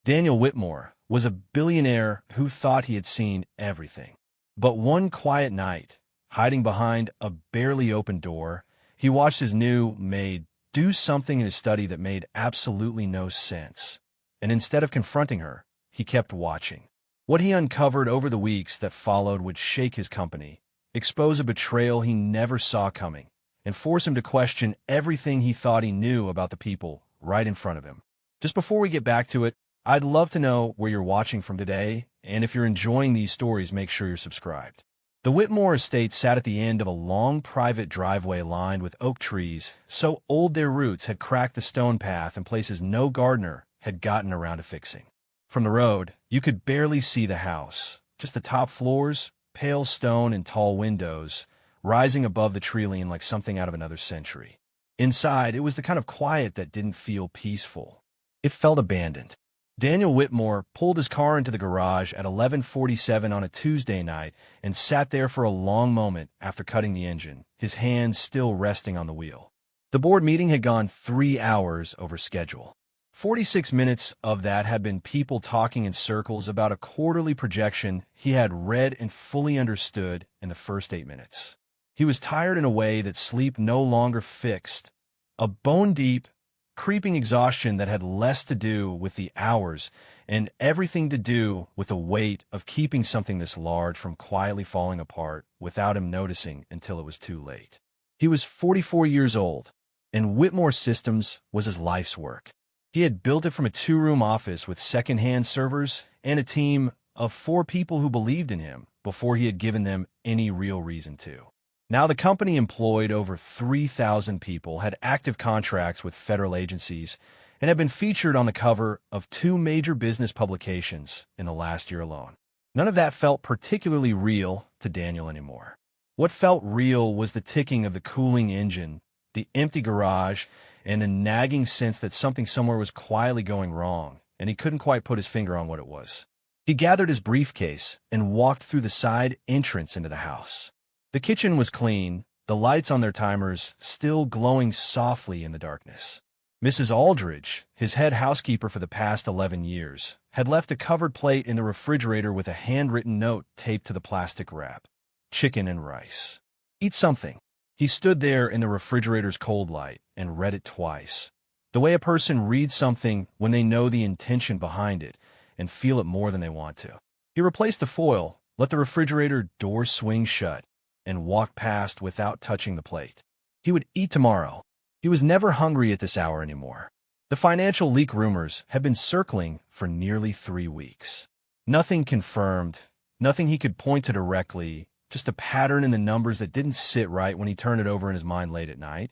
Daniel Whitmore was a billionaire who thought he had seen everything. But one quiet night, hiding behind a barely open door, he watched his new Maid do something in his study that made absolutely no sense. And instead of confronting her, he kept watching. What he uncovered over the weeks that followed would shake his company, expose a betrayal he never saw coming, and force him to question everything he thought he knew about the people right in front of him. Just before we get back to it, I'd love to know where you're watching from today, and if you're enjoying these stories, make sure you're subscribed. The Whitmore estate sat at the end of a long private driveway lined with oak trees, so old their roots had cracked the stone path in places no gardener had gotten around to fixing. From the road, you could barely see the house, just the top floors, pale stone and tall windows, rising above the tree-line like something out of another century. Inside, it was the kind of quiet that didn't feel peaceful. It felt abandoned. Daniel Whitmore pulled his car into the garage at 11:47 on a Tuesday night and sat there for a long moment after cutting the engine, his hands still resting on the wheel. The board meeting had gone 3 hours over schedule. 46 minutes of that had been people talking in circles about a quarterly projection he had read and fully understood in the first 8 minutes. He was tired in a way that sleep no longer fixed, a bone-deep, creeping exhaustion that had less to do with the hours and everything to do with the weight of keeping something this large from quietly falling apart without him noticing until it was too late. He was 44 years old, and Whitmore Systems was his life's work. He had built it from a 2-room office with second-hand servers and a team of 4 people who believed in him before he had given them any real reason to. Now the company employed over 3,000 people, had active contracts with federal agencies, and had been featured on the cover of 2 major business publications in the last year alone. None of that felt particularly real to Daniel anymore. What felt real was the ticking of the cooling engine, the empty garage, and a nagging sense that something somewhere was quietly going wrong, and he couldn't quite put his finger on what it was. He gathered his briefcase and walked through the side entrance into the house. The kitchen was clean, the lights on their timers still glowing softly in the darkness. Mrs. Aldridge, his head housekeeper for the past 11 years, had left a covered plate in the refrigerator with a handwritten note taped to the plastic wrap. Chicken and rice. Eat something. He stood there in the refrigerator's cold light and read it twice. The way a person reads something when they know the intention behind it and feel it more than they want to. He replaced the foil, let the refrigerator door swing shut, and walked past without touching the plate. He would eat tomorrow. He was never hungry at this hour anymore. The financial leak rumors had been circling for nearly 3 weeks. Nothing confirmed, nothing he could point to directly, just a pattern in the numbers that didn't sit right when he turned it over in his mind late at night,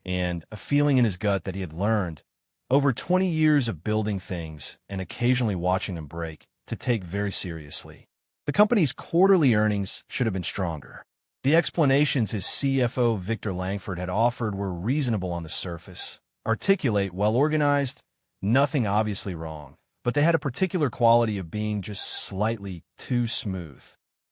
and a feeling in his gut that he had learned, over 20 years of building things and occasionally watching them break, to take very seriously. The company's quarterly earnings should have been stronger. The explanations his CFO Victor Langford had offered were reasonable on the surface, articulate, well-organized, nothing obviously wrong, but they had a particular quality of being just slightly too smooth.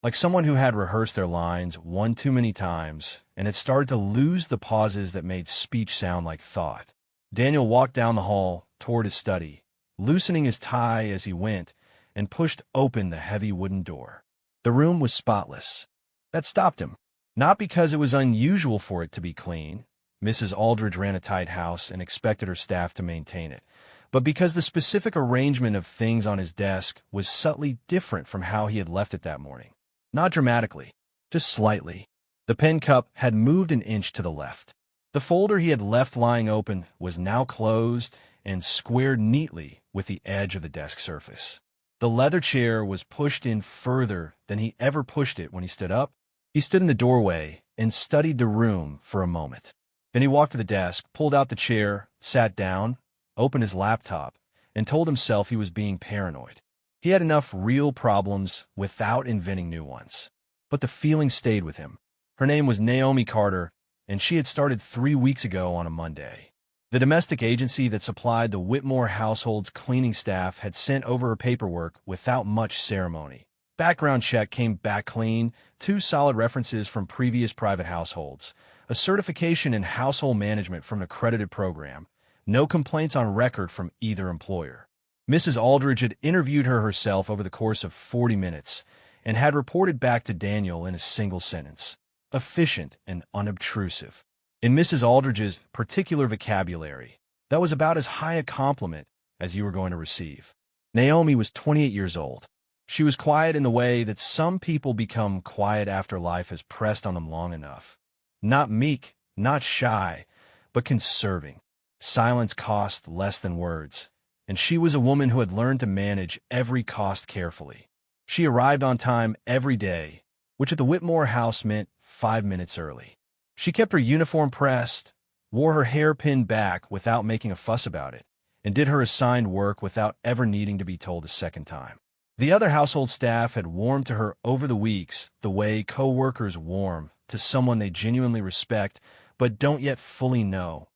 Like someone who had rehearsed their lines one too many times and had started to lose the pauses that made speech sound like thought. Daniel walked down the hall toward his study, loosening his tie as he went, and pushed open the heavy wooden door. The room was spotless. That stopped him. Not because it was unusual for it to be clean. Mrs. Aldridge ran a tight house and expected her staff to maintain it, but because the specific arrangement of things on his desk was subtly different from how he had left it that morning. Not dramatically, just slightly. The pen cup had moved an inch to the left. The folder he had left lying open was now closed and squared neatly with the edge of the desk surface. The leather chair was pushed in further than he ever pushed it when he stood up. He stood in the doorway and studied the room for a moment. Then he walked to the desk, pulled out the chair, sat down, opened his laptop, and told himself he was being paranoid. He had enough real problems without inventing new ones. But the feeling stayed with him. Her name was Naomi Carter, and she had started 3 weeks ago on a Monday. The domestic agency that supplied the Whitmore household's cleaning staff had sent over her paperwork without much ceremony. Background check came back clean, 2 solid references from previous private households, a certification in household management from an accredited program, no complaints on record from either employer. Mrs. Aldridge had interviewed her herself over the course of 40 minutes and had reported back to Daniel in a single sentence: efficient and unobtrusive. In Mrs. Aldridge's particular vocabulary, that was about as high a compliment as you were going to receive. Naomi was 28 years old. She was quiet in the way that some people become quiet after life has pressed on them long enough. Not meek, not shy, but conserving. Silence cost less than words, and she was a woman who had learned to manage every cost carefully. She arrived on time every day, which at the Whitmore house meant 5 minutes early. She kept her uniform pressed, wore her hair pinned back without making a fuss about it, and did her assigned work without ever needing to be told a second time. The other household staff had warmed to her over the weeks the way co-workers warm to someone they genuinely respect but don't yet fully know,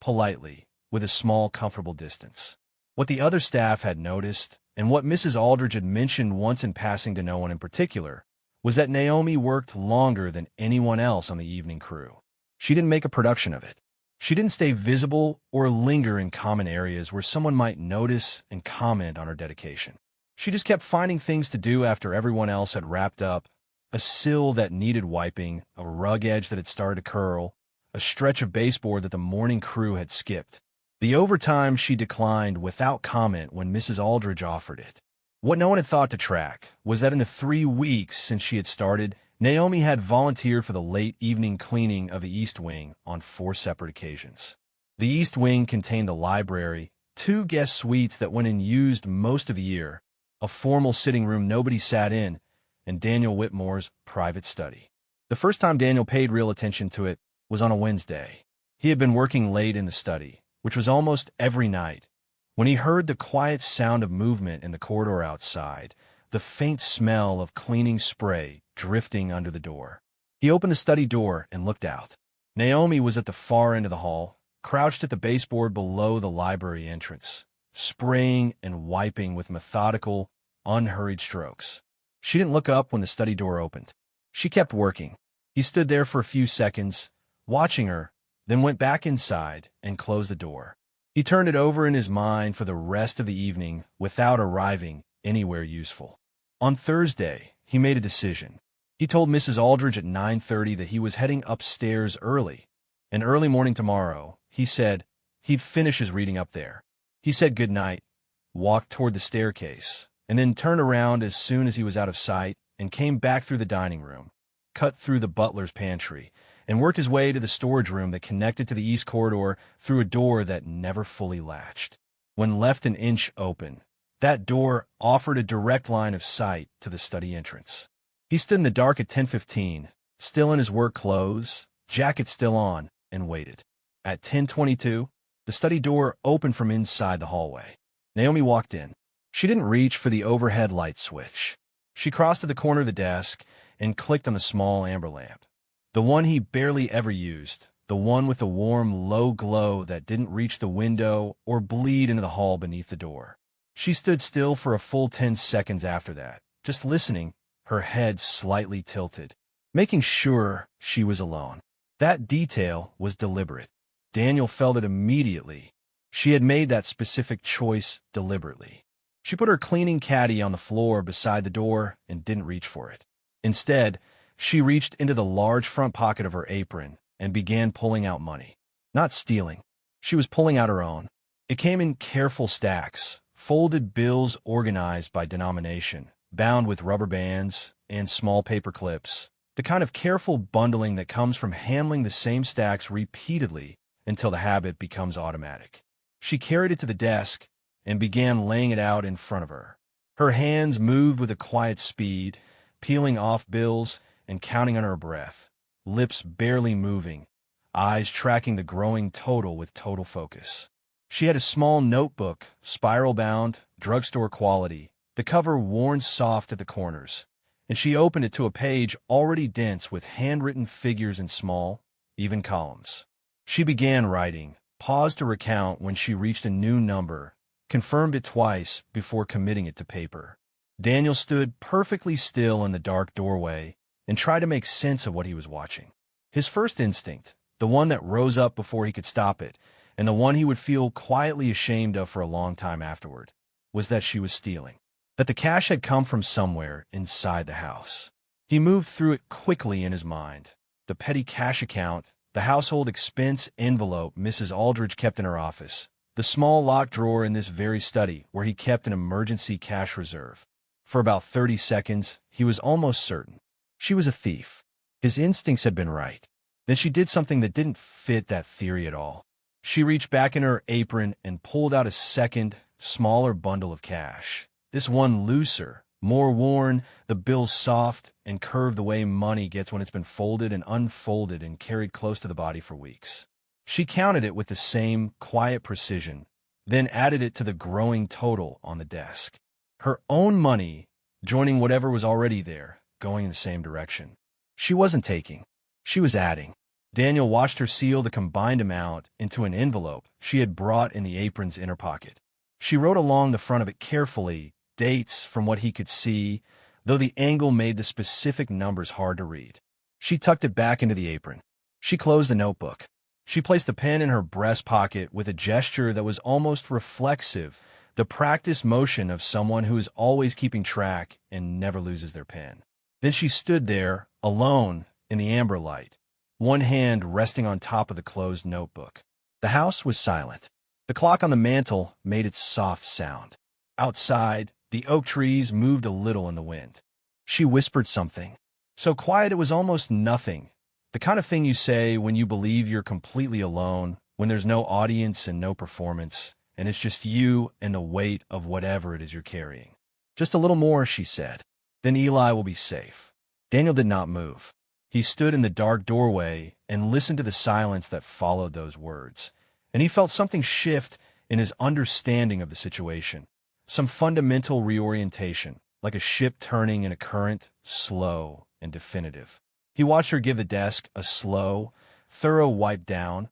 politely, with a small, comfortable distance. What the other staff had noticed, and what Mrs. Aldridge had mentioned once in passing to no one in particular, was that Naomi worked longer than anyone else on the evening crew. She didn't make a production of it. She didn't stay visible or linger in common areas where someone might notice and comment on her dedication. She just kept finding things to do after everyone else had wrapped up: a sill that needed wiping, a rug edge that had started to curl, a stretch of baseboard that the morning crew had skipped. The overtime she declined without comment when Mrs. Aldridge offered it. What no one had thought to track was that in the 3 weeks since she had started, Naomi had volunteered for the late evening cleaning of the East Wing on 4 separate occasions. The East Wing contained the library, 2 guest suites that went unused most of the year, a formal sitting room nobody sat in, and Daniel Whitmore's private study. The first time Daniel paid real attention to it was on a Wednesday. He had been working late in the study, which was almost every night, when he heard the quiet sound of movement in the corridor outside, the faint smell of cleaning spray drifting under the door. He opened the study door and looked out. Naomi was at the far end of the hall, crouched at the baseboard below the library entrance, spraying and wiping with methodical, unhurried strokes. She didn't look up when the study door opened. She kept working. He stood there for a few seconds, watching her, then went back inside and closed the door. He turned it over in his mind for the rest of the evening without arriving anywhere useful. On Thursday, he made a decision. He told Mrs. Aldridge at 9:30 that he was heading upstairs early. An early morning tomorrow, he said, he'd finish his reading up there. He said goodnight, walked toward the staircase, and then turned around as soon as he was out of sight and came back through the dining room, cut through the butler's pantry, and worked his way to the storage room that connected to the east corridor through a door that never fully latched. When left an inch open, that door offered a direct line of sight to the study entrance. He stood in the dark at 10:15, still in his work clothes, jacket still on, and waited. At 10:22, the study door opened from inside the hallway. Naomi walked in. She didn't reach for the overhead light switch. She crossed to the corner of the desk and clicked on the small amber lamp. The one he barely ever used, the one with the warm, low glow that didn't reach the window or bleed into the hall beneath the door. She stood still for a full 10 seconds after that, just listening, her head slightly tilted, making sure she was alone. That detail was deliberate. Daniel felt it immediately. She had made that specific choice deliberately. She put her cleaning caddy on the floor beside the door and didn't reach for it. Instead, she reached into the large front pocket of her apron and began pulling out money. Not stealing. She was pulling out her own. It came in careful stacks, folded bills organized by denomination, bound with rubber bands and small paper clips, the kind of careful bundling that comes from handling the same stacks repeatedly until the habit becomes automatic. She carried it to the desk and began laying it out in front of her. Her hands moved with a quiet speed, peeling off bills and counting on her breath, lips barely moving, eyes tracking the growing total with total focus. She had a small notebook, spiral-bound, drugstore quality, the cover worn soft at the corners, and she opened it to a page already dense with handwritten figures in small, even columns. She began writing, paused to recount when she reached a new number, confirmed it twice before committing it to paper. Daniel stood perfectly still in the dark doorway and tried to make sense of what he was watching. His first instinct, the one that rose up before he could stop it, and the one he would feel quietly ashamed of for a long time afterward, was that she was stealing, that the cash had come from somewhere inside the house. He moved through it quickly in his mind. The petty cash account, the household expense envelope Mrs. Aldridge kept in her office, the small locked drawer in this very study where he kept an emergency cash reserve. For about 30 seconds, he was almost certain. She was a thief. His instincts had been right. Then she did something that didn't fit that theory at all. She reached back in her apron and pulled out a second, smaller bundle of cash. This one looser, more worn, the bills soft and curved the way money gets when it's been folded and unfolded and carried close to the body for weeks. She counted it with the same quiet precision, then added it to the growing total on the desk. Her own money, joining whatever was already there, going in the same direction. She wasn't taking. She was adding. Daniel watched her seal the combined amount into an envelope she had brought in the apron's inner pocket. She wrote along the front of it carefully, dates from what he could see, though the angle made the specific numbers hard to read. She tucked it back into the apron. She closed the notebook. She placed the pen in her breast pocket with a gesture that was almost reflexive, the practiced motion of someone who is always keeping track and never loses their pen. Then she stood there, alone, in the amber light, one hand resting on top of the closed notebook. The house was silent. The clock on the mantel made its soft sound. Outside, the oak trees moved a little in the wind. She whispered something, so quiet it was almost nothing. The kind of thing you say when you believe you're completely alone, when there's no audience and no performance, and it's just you and the weight of whatever it is you're carrying. Just a little more, she said. Then Eli will be safe. Daniel did not move. He stood in the dark doorway and listened to the silence that followed those words, and he felt something shift in his understanding of the situation, some fundamental reorientation, like a ship turning in a current, slow and definitive. He watched her give the desk a slow, thorough wipe down,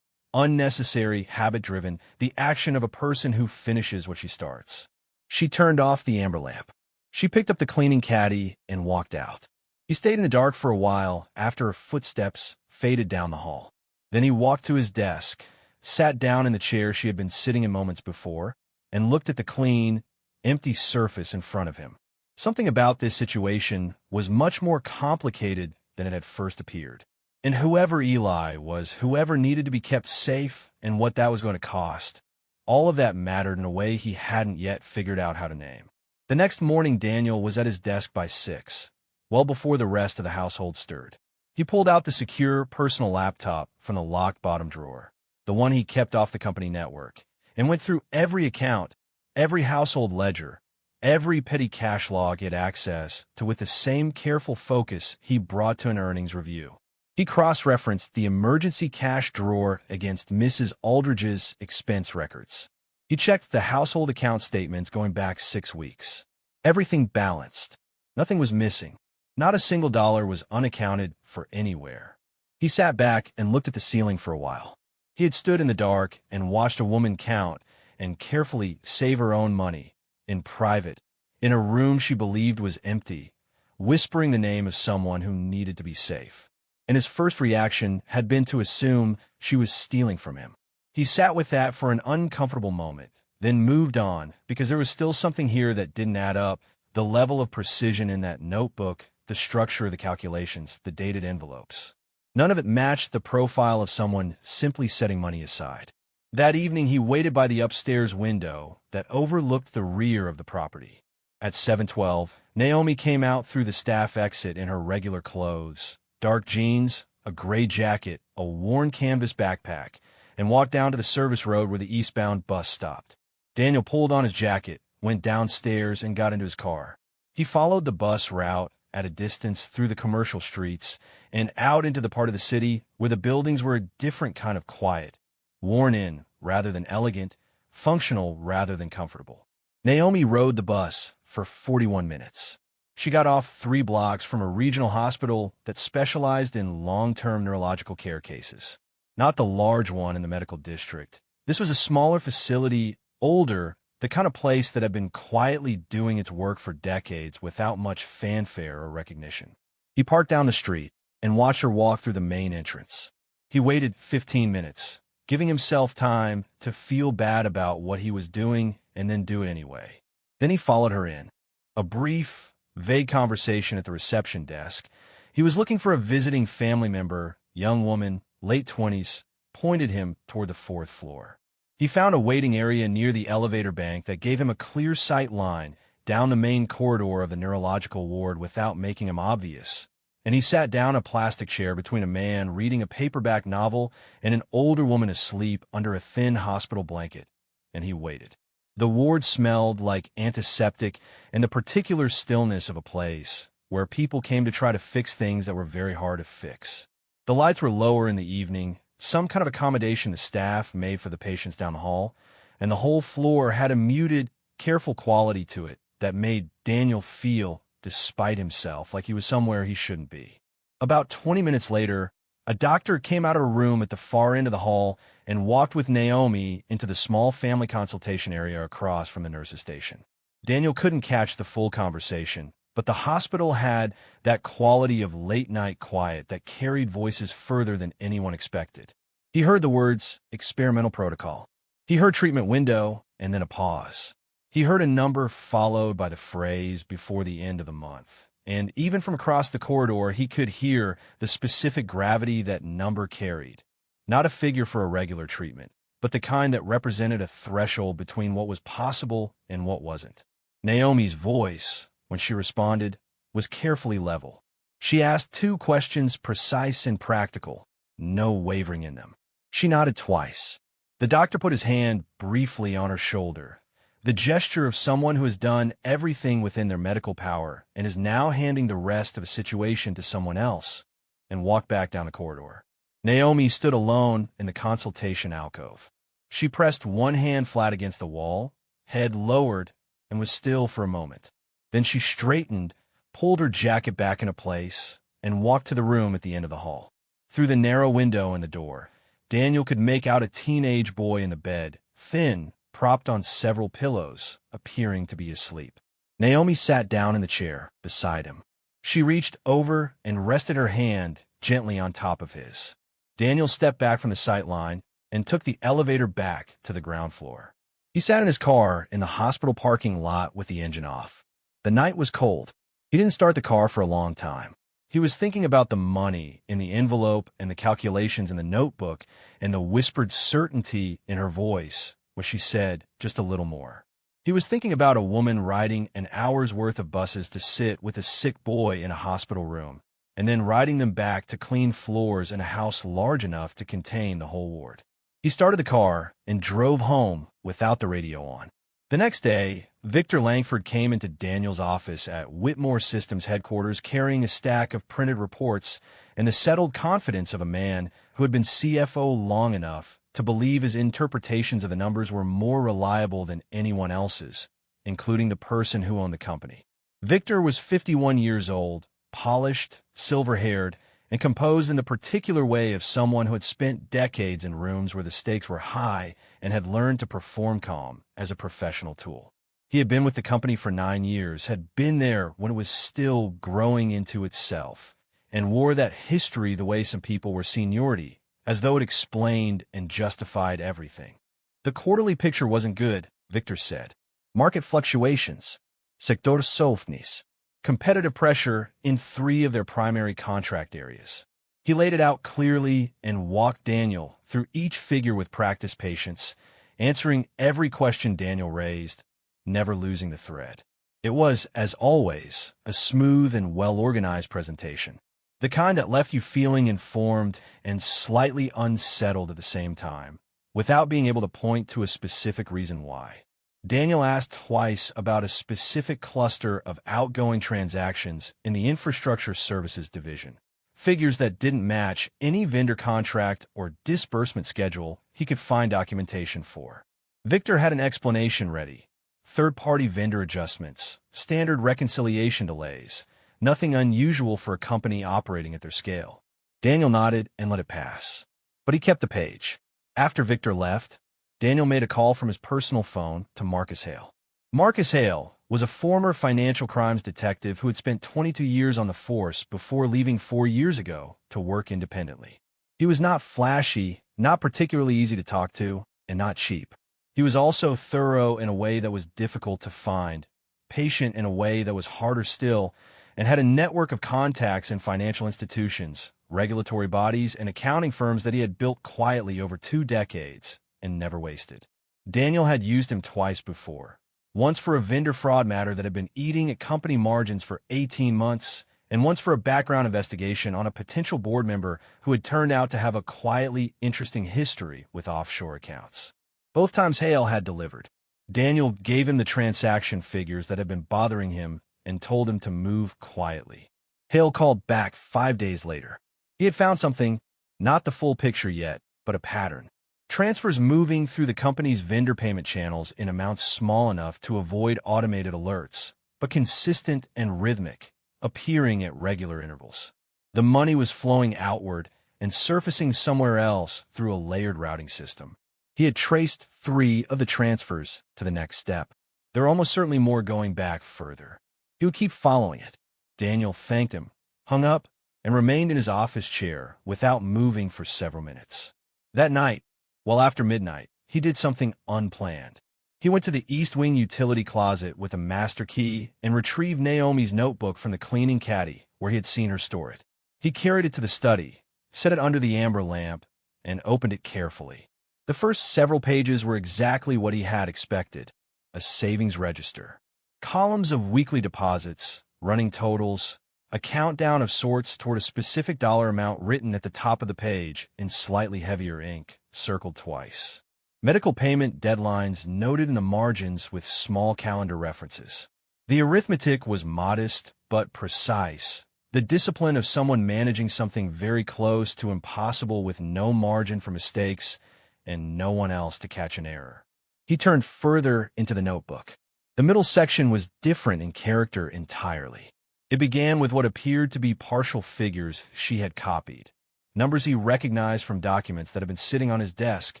unnecessary, habit-driven, the action of a person who finishes what she starts. She turned off the amber lamp. She picked up the cleaning caddy and walked out. He stayed in the dark for a while after her footsteps faded down the hall. Then he walked to his desk, sat down in the chair she had been sitting in moments before, and looked at the clean, empty surface in front of him. Something about this situation was much more complicated than it had first appeared. And whoever Eli was, whoever needed to be kept safe, and what that was going to cost, all of that mattered in a way he hadn't yet figured out how to name. The next morning, Daniel was at his desk by 6, well before the rest of the household stirred. He pulled out the secure personal laptop from the locked bottom drawer, the one he kept off the company network, and went through every account, every household ledger, every petty cash log he had access to with the same careful focus he brought to an earnings review. He cross-referenced the emergency cash drawer against Mrs. Aldridge's expense records. He checked the household account statements going back 6 weeks. Everything balanced. Nothing was missing. Not a single dollar was unaccounted for anywhere. He sat back and looked at the ceiling for a while. He had stood in the dark and watched a woman count and carefully save her own money, in private, in a room she believed was empty, whispering the name of someone who needed to be safe. And his first reaction had been to assume she was stealing from him. He sat with that for an uncomfortable moment, then moved on, because there was still something here that didn't add up, the level of precision in that notebook, the structure of the calculations, the dated envelopes. None of it matched the profile of someone simply setting money aside. That evening, he waited by the upstairs window that overlooked the rear of the property. At 7:12, Naomi came out through the staff exit in her regular clothes, dark jeans, a gray jacket, a worn canvas backpack, and walked down to the service road where the eastbound bus stopped. Daniel pulled on his jacket, went downstairs, and got into his car. He followed the bus route at a distance through the commercial streets and out into the part of the city where the buildings were a different kind of quiet, worn in rather than elegant, functional rather than comfortable. Naomi rode the bus for 41 minutes. She got off 3 blocks from a regional hospital that specialized in long-term neurological care cases. Not the large one in the medical district. This was a smaller facility, older, the kind of place that had been quietly doing its work for decades without much fanfare or recognition. He parked down the street and watched her walk through the main entrance. He waited 15 minutes, giving himself time to feel bad about what he was doing and then do it anyway. Then he followed her in. A brief, vague conversation at the reception desk. He was looking for a visiting family member, young woman, late 20s, pointed him toward the fourth floor. He found a waiting area near the elevator bank that gave him a clear sight line down the main corridor of the neurological ward without making him obvious. And he sat down in a plastic chair between a man reading a paperback novel and an older woman asleep under a thin hospital blanket. And he waited. The ward smelled like antiseptic and the particular stillness of a place where people came to try to fix things that were very hard to fix. The lights were lower in the evening, some kind of accommodation the staff made for the patients down the hall, and the whole floor had a muted, careful quality to it that made Daniel feel, despite himself, like he was somewhere he shouldn't be. About 20 minutes later, a doctor came out of a room at the far end of the hall and walked with Naomi into the small family consultation area across from the nurse's station. Daniel couldn't catch the full conversation, but the hospital had that quality of late-night quiet that carried voices further than anyone expected. He heard the words, experimental protocol. He heard treatment window, and then a pause. He heard a number followed by the phrase before the end of the month. And even from across the corridor, he could hear the specific gravity that number carried. Not a figure for a regular treatment, but the kind that represented a threshold between what was possible and what wasn't. Naomi's voice, when she responded, was carefully level. She asked 2 questions, precise and practical, no wavering in them. She nodded twice. The doctor put his hand briefly on her shoulder, the gesture of someone who has done everything within their medical power and is now handing the rest of a situation to someone else, and walked back down the corridor. Naomi stood alone in the consultation alcove. She pressed one hand flat against the wall, head lowered, and was still for a moment. Then she straightened, pulled her jacket back into place, and walked to the room at the end of the hall. Through the narrow window in the door, Daniel could make out a teenage boy in the bed, thin, propped on several pillows, appearing to be asleep. Naomi sat down in the chair beside him. She reached over and rested her hand gently on top of his. Daniel stepped back from the sight line and took the elevator back to the ground floor. He sat in his car in the hospital parking lot with the engine off. The night was cold. He didn't start the car for a long time. He was thinking about the money in the envelope and the calculations in the notebook and the whispered certainty in her voice when she said just a little more. He was thinking about a woman riding an hour's worth of buses to sit with a sick boy in a hospital room, and then riding them back to clean floors in a house large enough to contain the whole ward. He started the car and drove home without the radio on. The next day, Victor Langford came into Daniel's office at Whitmore Systems headquarters carrying a stack of printed reports and the settled confidence of a man who had been CFO long enough to believe his interpretations of the numbers were more reliable than anyone else's, including the person who owned the company. Victor was 51 years old, polished, silver-haired, and composed in the particular way of someone who had spent decades in rooms where the stakes were high and had learned to perform calm as a professional tool. He had been with the company for 9 years, had been there when it was still growing into itself, and wore that history the way some people wore seniority, as though it explained and justified everything. The quarterly picture wasn't good, Victor said. Market fluctuations, sector sofnis, competitive pressure in 3 of their primary contract areas. He laid it out clearly and walked Daniel through each figure with practiced patience, answering every question Daniel raised, never losing the thread. It was, as always, a smooth and well-organized presentation, the kind that left you feeling informed and slightly unsettled at the same time, without being able to point to a specific reason why. Daniel asked twice about a specific cluster of outgoing transactions in the infrastructure services division, figures that didn't match any vendor contract or disbursement schedule he could find documentation for. Victor had an explanation ready: third-party vendor adjustments, standard reconciliation delays, nothing unusual for a company operating at their scale. Daniel nodded and let it pass. But he kept the page. After Victor left, Daniel made a call from his personal phone to Marcus Hale. Marcus Hale was a former financial crimes detective who had spent 22 years on the force before leaving 4 years ago to work independently. He was not flashy, not particularly easy to talk to, and not cheap. He was also thorough in a way that was difficult to find patient in a way that was harder still, and had a network of contacts in financial institutions, regulatory bodies, and accounting firms that he had built quietly over 2 decades and never wasted. Daniel had used him twice before. Once for a vendor fraud matter that had been eating at company margins for 18 months, and once for a background investigation on a potential board member who had turned out to have a quietly interesting history with offshore accounts. Both times Hale had delivered. Daniel gave him the transaction figures that had been bothering him and told him to move quietly. Hale called back 5 days later. He had found something, not the full picture yet, but a pattern. Transfers moving through the company's vendor payment channels in amounts small enough to avoid automated alerts, but consistent and rhythmic, appearing at regular intervals. The money was flowing outward and surfacing somewhere else through a layered routing system. He had traced 3 of the transfers to the next step. There were almost certainly more going back further. He would keep following it. Daniel thanked him, hung up, and remained in his office chair without moving for several minutes. That night, well after midnight, he did something unplanned. He went to the East Wing utility closet with a master key and retrieved Naomi's notebook from the cleaning caddy where he had seen her store it. He carried it to the study, set it under the amber lamp, and opened it carefully. The first several pages were exactly what he had expected: a savings register. Columns of weekly deposits, running totals, a countdown of sorts toward a specific dollar amount written at the top of the page in slightly heavier ink, circled twice. Medical payment deadlines noted in the margins with small calendar references. The arithmetic was modest but precise, the discipline of someone managing something very close to impossible with no margin for mistakes and no one else to catch an error. He turned further into the notebook. The middle section was different in character entirely. It began with what appeared to be partial figures she had copied, numbers he recognized from documents that had been sitting on his desk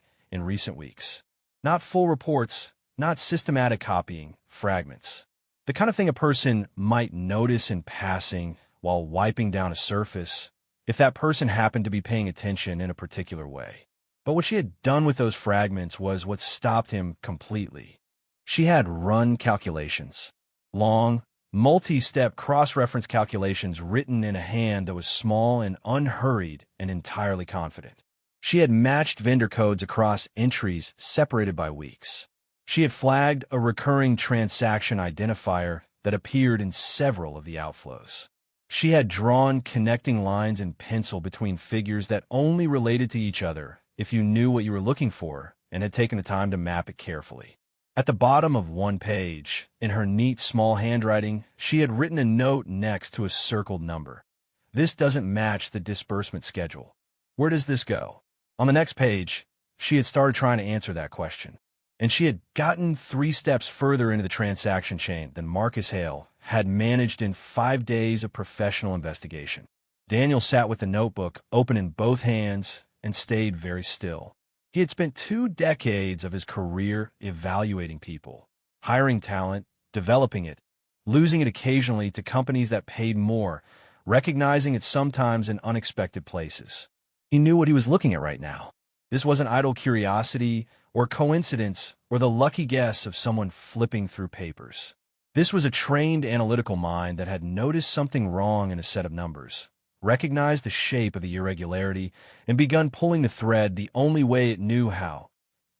in recent weeks. Not full reports, not systematic copying, fragments. The kind of thing a person might notice in passing while wiping down a surface, if that person happened to be paying attention in a particular way. But what she had done with those fragments was what stopped him completely. She had run calculations. Long, multi-step cross-reference calculations written in a hand that was small and unhurried and entirely confident. She had matched vendor codes across entries separated by weeks. She had flagged a recurring transaction identifier that appeared in several of the outflows. She had drawn connecting lines in pencil between figures that only related to each other if you knew what you were looking for and had taken the time to map it carefully. At the bottom of one page, in her neat small handwriting, she had written a note next to a circled number. This doesn't match the disbursement schedule. Where does this go? On the next page, she had started trying to answer that question, and she had gotten 3 steps further into the transaction chain than Marcus Hale had managed in 5 days of professional investigation. Daniel sat with the notebook open in both hands and stayed very still. He had spent 2 decades of his career evaluating people, hiring talent, developing it, losing it occasionally to companies that paid more, recognizing it sometimes in unexpected places. He knew what he was looking at right now. This wasn't idle curiosity or coincidence or the lucky guess of someone flipping through papers. This was a trained analytical mind that had noticed something wrong in a set of numbers, recognized the shape of the irregularity, and begun pulling the thread the only way it knew how: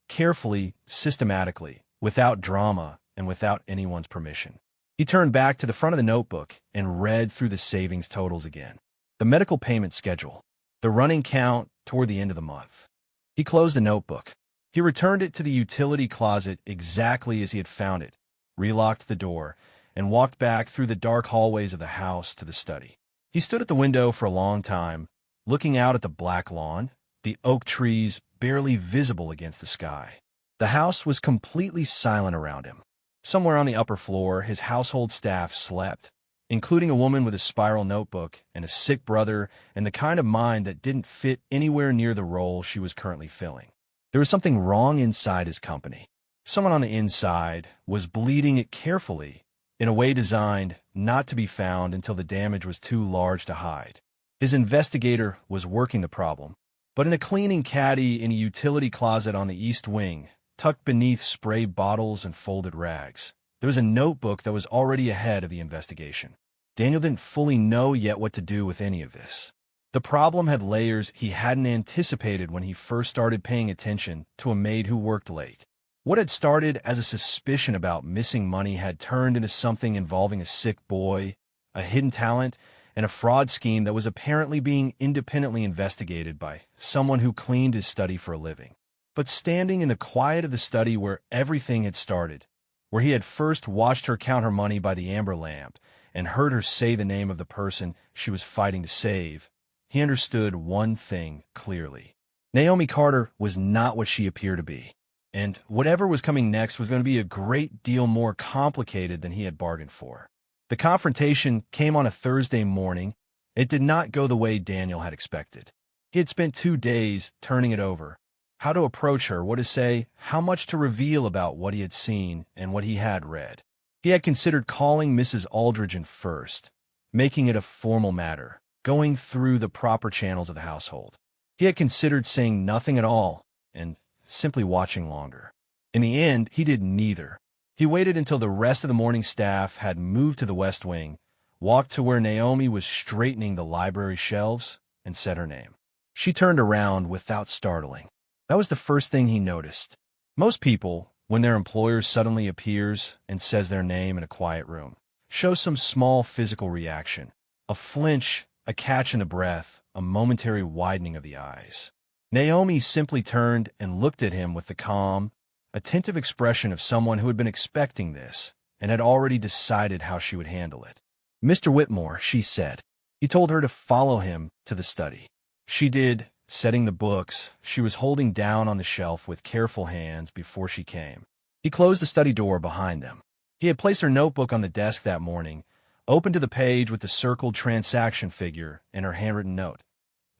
carefully, systematically, without drama, and without anyone's permission. He turned back to the front of the notebook and read through the savings totals again. The medical payment schedule, the running count toward the end of the month. He closed the notebook. He returned it to the utility closet exactly as he had found it, relocked the door, and walked back through the dark hallways of the house to the study. He stood at the window for a long time, looking out at the black lawn, the oak trees barely visible against the sky. The house was completely silent around him. Somewhere on the upper floor, his household staff slept, including a woman with a spiral notebook and a sick brother and the kind of mind that didn't fit anywhere near the role she was currently filling. There was something wrong inside his company. Someone on the inside was bleeding it carefully, in a way designed not to be found until the damage was too large to hide. His investigator was working the problem, but in a cleaning caddy in a utility closet on the east wing, tucked beneath spray bottles and folded rags, There was a notebook that was already ahead of the investigation. Daniel didn't fully know yet what to do with any of this. The problem had layers he hadn't anticipated when he first started paying attention to a maid who worked late. What had started as a suspicion about missing money had turned into something involving a sick boy, a hidden talent, and a fraud scheme that was apparently being independently investigated by someone who cleaned his study for a living. But standing in the quiet of the study where everything had started, where he had first watched her count her money by the amber lamp and heard her say the name of the person she was fighting to save, he understood one thing clearly. Naomi Carter was not what she appeared to be, and whatever was coming next was going to be a great deal more complicated than he had bargained for. The confrontation came on a Thursday morning. It did not go the way Daniel had expected. He had spent 2 days turning it over. How to approach her, what to say, how much to reveal about what he had seen and what he had read. He had considered calling Mrs. Aldridge in first, making it a formal matter, going through the proper channels of the household. He had considered saying nothing at all and simply watching longer. In the end, he did neither. He waited until the rest of the morning staff had moved to the West Wing, walked to where Naomi was straightening the library shelves, and said her name. She turned around without startling. That was the first thing he noticed. Most people, when their employer suddenly appears and says their name in a quiet room, show some small physical reaction, a flinch, a catch in the breath, a momentary widening of the eyes. Naomi simply turned and looked at him with the calm, attentive expression of someone who had been expecting this and had already decided how she would handle it. "Mr. Whitmore," she said. He told her to follow him to the study. She did, setting the books she was holding down on the shelf with careful hands before she came. He closed the study door behind them. He had placed her notebook on the desk that morning, open to the page with the circled transaction figure and her handwritten note.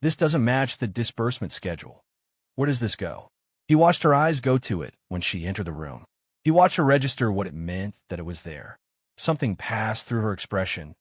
"This doesn't match the disbursement schedule. Where does this go?" He watched her eyes go to it when she entered the room. He watched her register what it meant that it was there. Something passed through her expression.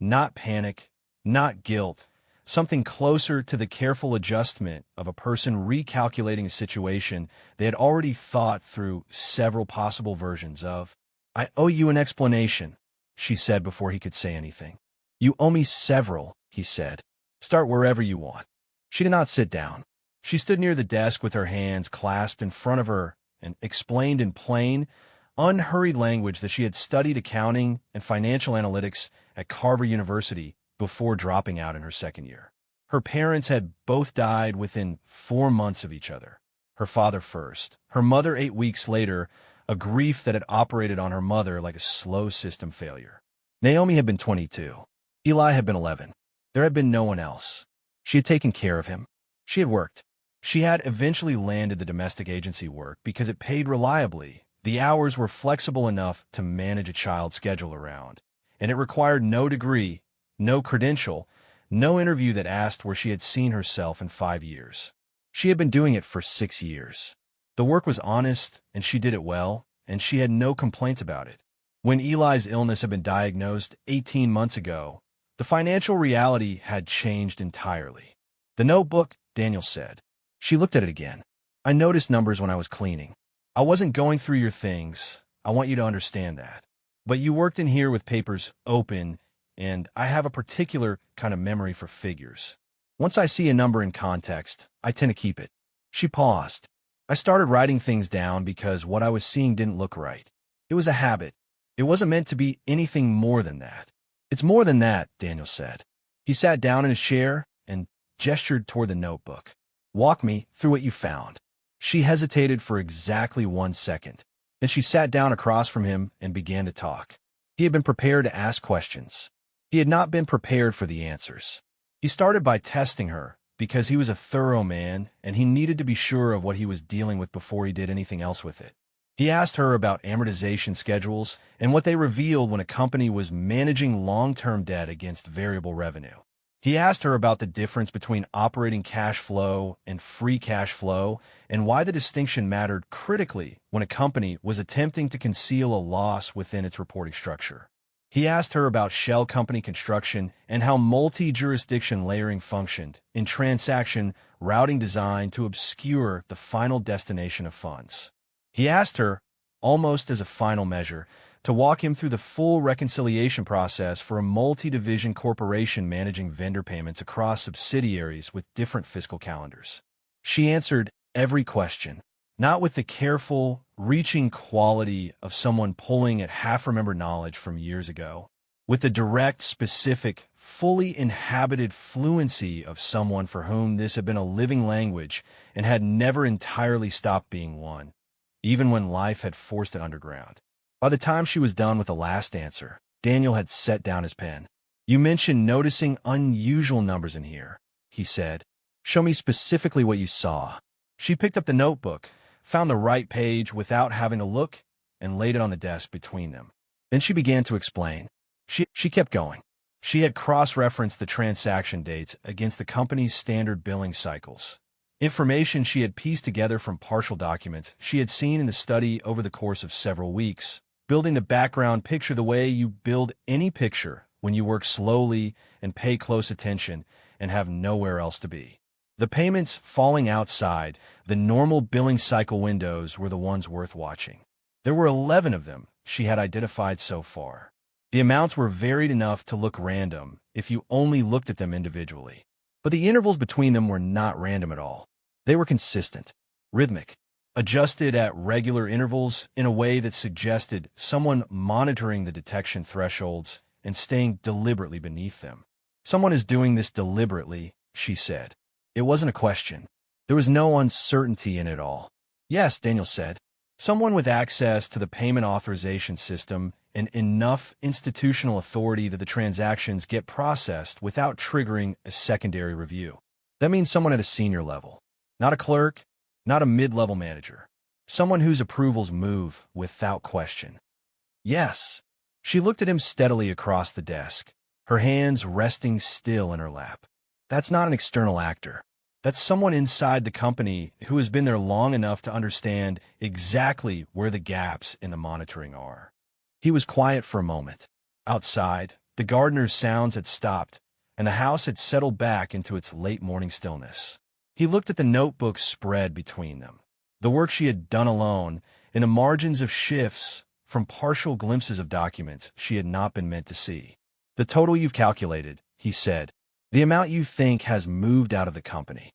Not panic, not guilt. Something closer to the careful adjustment of a person recalculating a situation they had already thought through several possible versions of. "I owe you an explanation," she said before he could say anything. "You owe me several," he said. "Start wherever you want." She did not sit down. She stood near the desk with her hands clasped in front of her and explained in plain, unhurried language that she had studied accounting and financial analytics at Carver University before dropping out in her second year. Her parents had both died within 4 months of each other. Her father first, her mother 8 weeks later, a grief that had operated on her mother like a slow system failure. Naomi had been 22. Eli had been 11. There had been no one else. She had taken care of him. She had worked. She had eventually landed the domestic agency work because it paid reliably. The hours were flexible enough to manage a child's schedule around, and it required no degree, no credential, no interview that asked where she had seen herself in 5 years. She had been doing it for 6 years. The work was honest, and she did it well, and she had no complaints about it. When Eli's illness had been diagnosed 18 months ago, the financial reality had changed entirely. "The notebook," Daniel said. She looked at it again. "I noticed numbers when I was cleaning. I wasn't going through your things. I want you to understand that. But you worked in here with papers open, and I have a particular kind of memory for figures. Once I see a number in context, I tend to keep it." She paused. "I started writing things down because what I was seeing didn't look right. It was a habit. It wasn't meant to be anything more than that." "It's more than that," Daniel said. He sat down in his chair and gestured toward the notebook. "Walk me through what you found." She hesitated for exactly 1 second. Then she sat down across from him and began to talk. He had been prepared to ask questions. He had not been prepared for the answers. He started by testing her because he was a thorough man and he needed to be sure of what he was dealing with before he did anything else with it. He asked her about amortization schedules and what they revealed when a company was managing long-term debt against variable revenue. He asked her about the difference between operating cash flow and free cash flow and why the distinction mattered critically when a company was attempting to conceal a loss within its reporting structure. He asked her about shell company construction and how multi-jurisdiction layering functioned in transaction routing designed to obscure the final destination of funds. He asked her, almost as a final measure, to walk him through the full reconciliation process for a multi-division corporation managing vendor payments across subsidiaries with different fiscal calendars. She answered every question, not with the careful, reaching quality of someone pulling at half-remembered knowledge from years ago, with the direct, specific, fully inhabited fluency of someone for whom this had been a living language and had never entirely stopped being one, even when life had forced it underground. By the time she was done with the last answer, Daniel had set down his pen. "You mentioned noticing unusual numbers in here," he said. "Show me specifically what you saw." She picked up the notebook, found the right page without having to look, and laid it on the desk between them. Then she began to explain. She kept going. She had cross-referenced the transaction dates against the company's standard billing cycles, information she had pieced together from partial documents she had seen in the study over the course of several weeks, building the background picture the way you build any picture when you work slowly and pay close attention and have nowhere else to be. The payments falling outside the normal billing cycle windows were the ones worth watching. There were 11 of them she had identified so far. The amounts were varied enough to look random if you only looked at them individually. But the intervals between them were not random at all. They were consistent, rhythmic, adjusted at regular intervals in a way that suggested someone monitoring the detection thresholds and staying deliberately beneath them. "Someone is doing this deliberately," she said. It wasn't a question. There was no uncertainty in it all. "Yes," Daniel said. "Someone with access to the payment authorization system and enough institutional authority that the transactions get processed without triggering a secondary review. That means someone at a senior level. Not a clerk, not a mid-level manager. Someone whose approvals move without question." "Yes." She looked at him steadily across the desk, her hands resting still in her lap. "That's not an external actor. That's someone inside the company who has been there long enough to understand exactly where the gaps in the monitoring are." He was quiet for a moment. Outside, the gardener's sounds had stopped, and the house had settled back into its late morning stillness. He looked at the notebook spread between them, the work she had done alone, in the margins of shifts from partial glimpses of documents she had not been meant to see. "The total you've calculated," he said. "The amount you think has moved out of the company."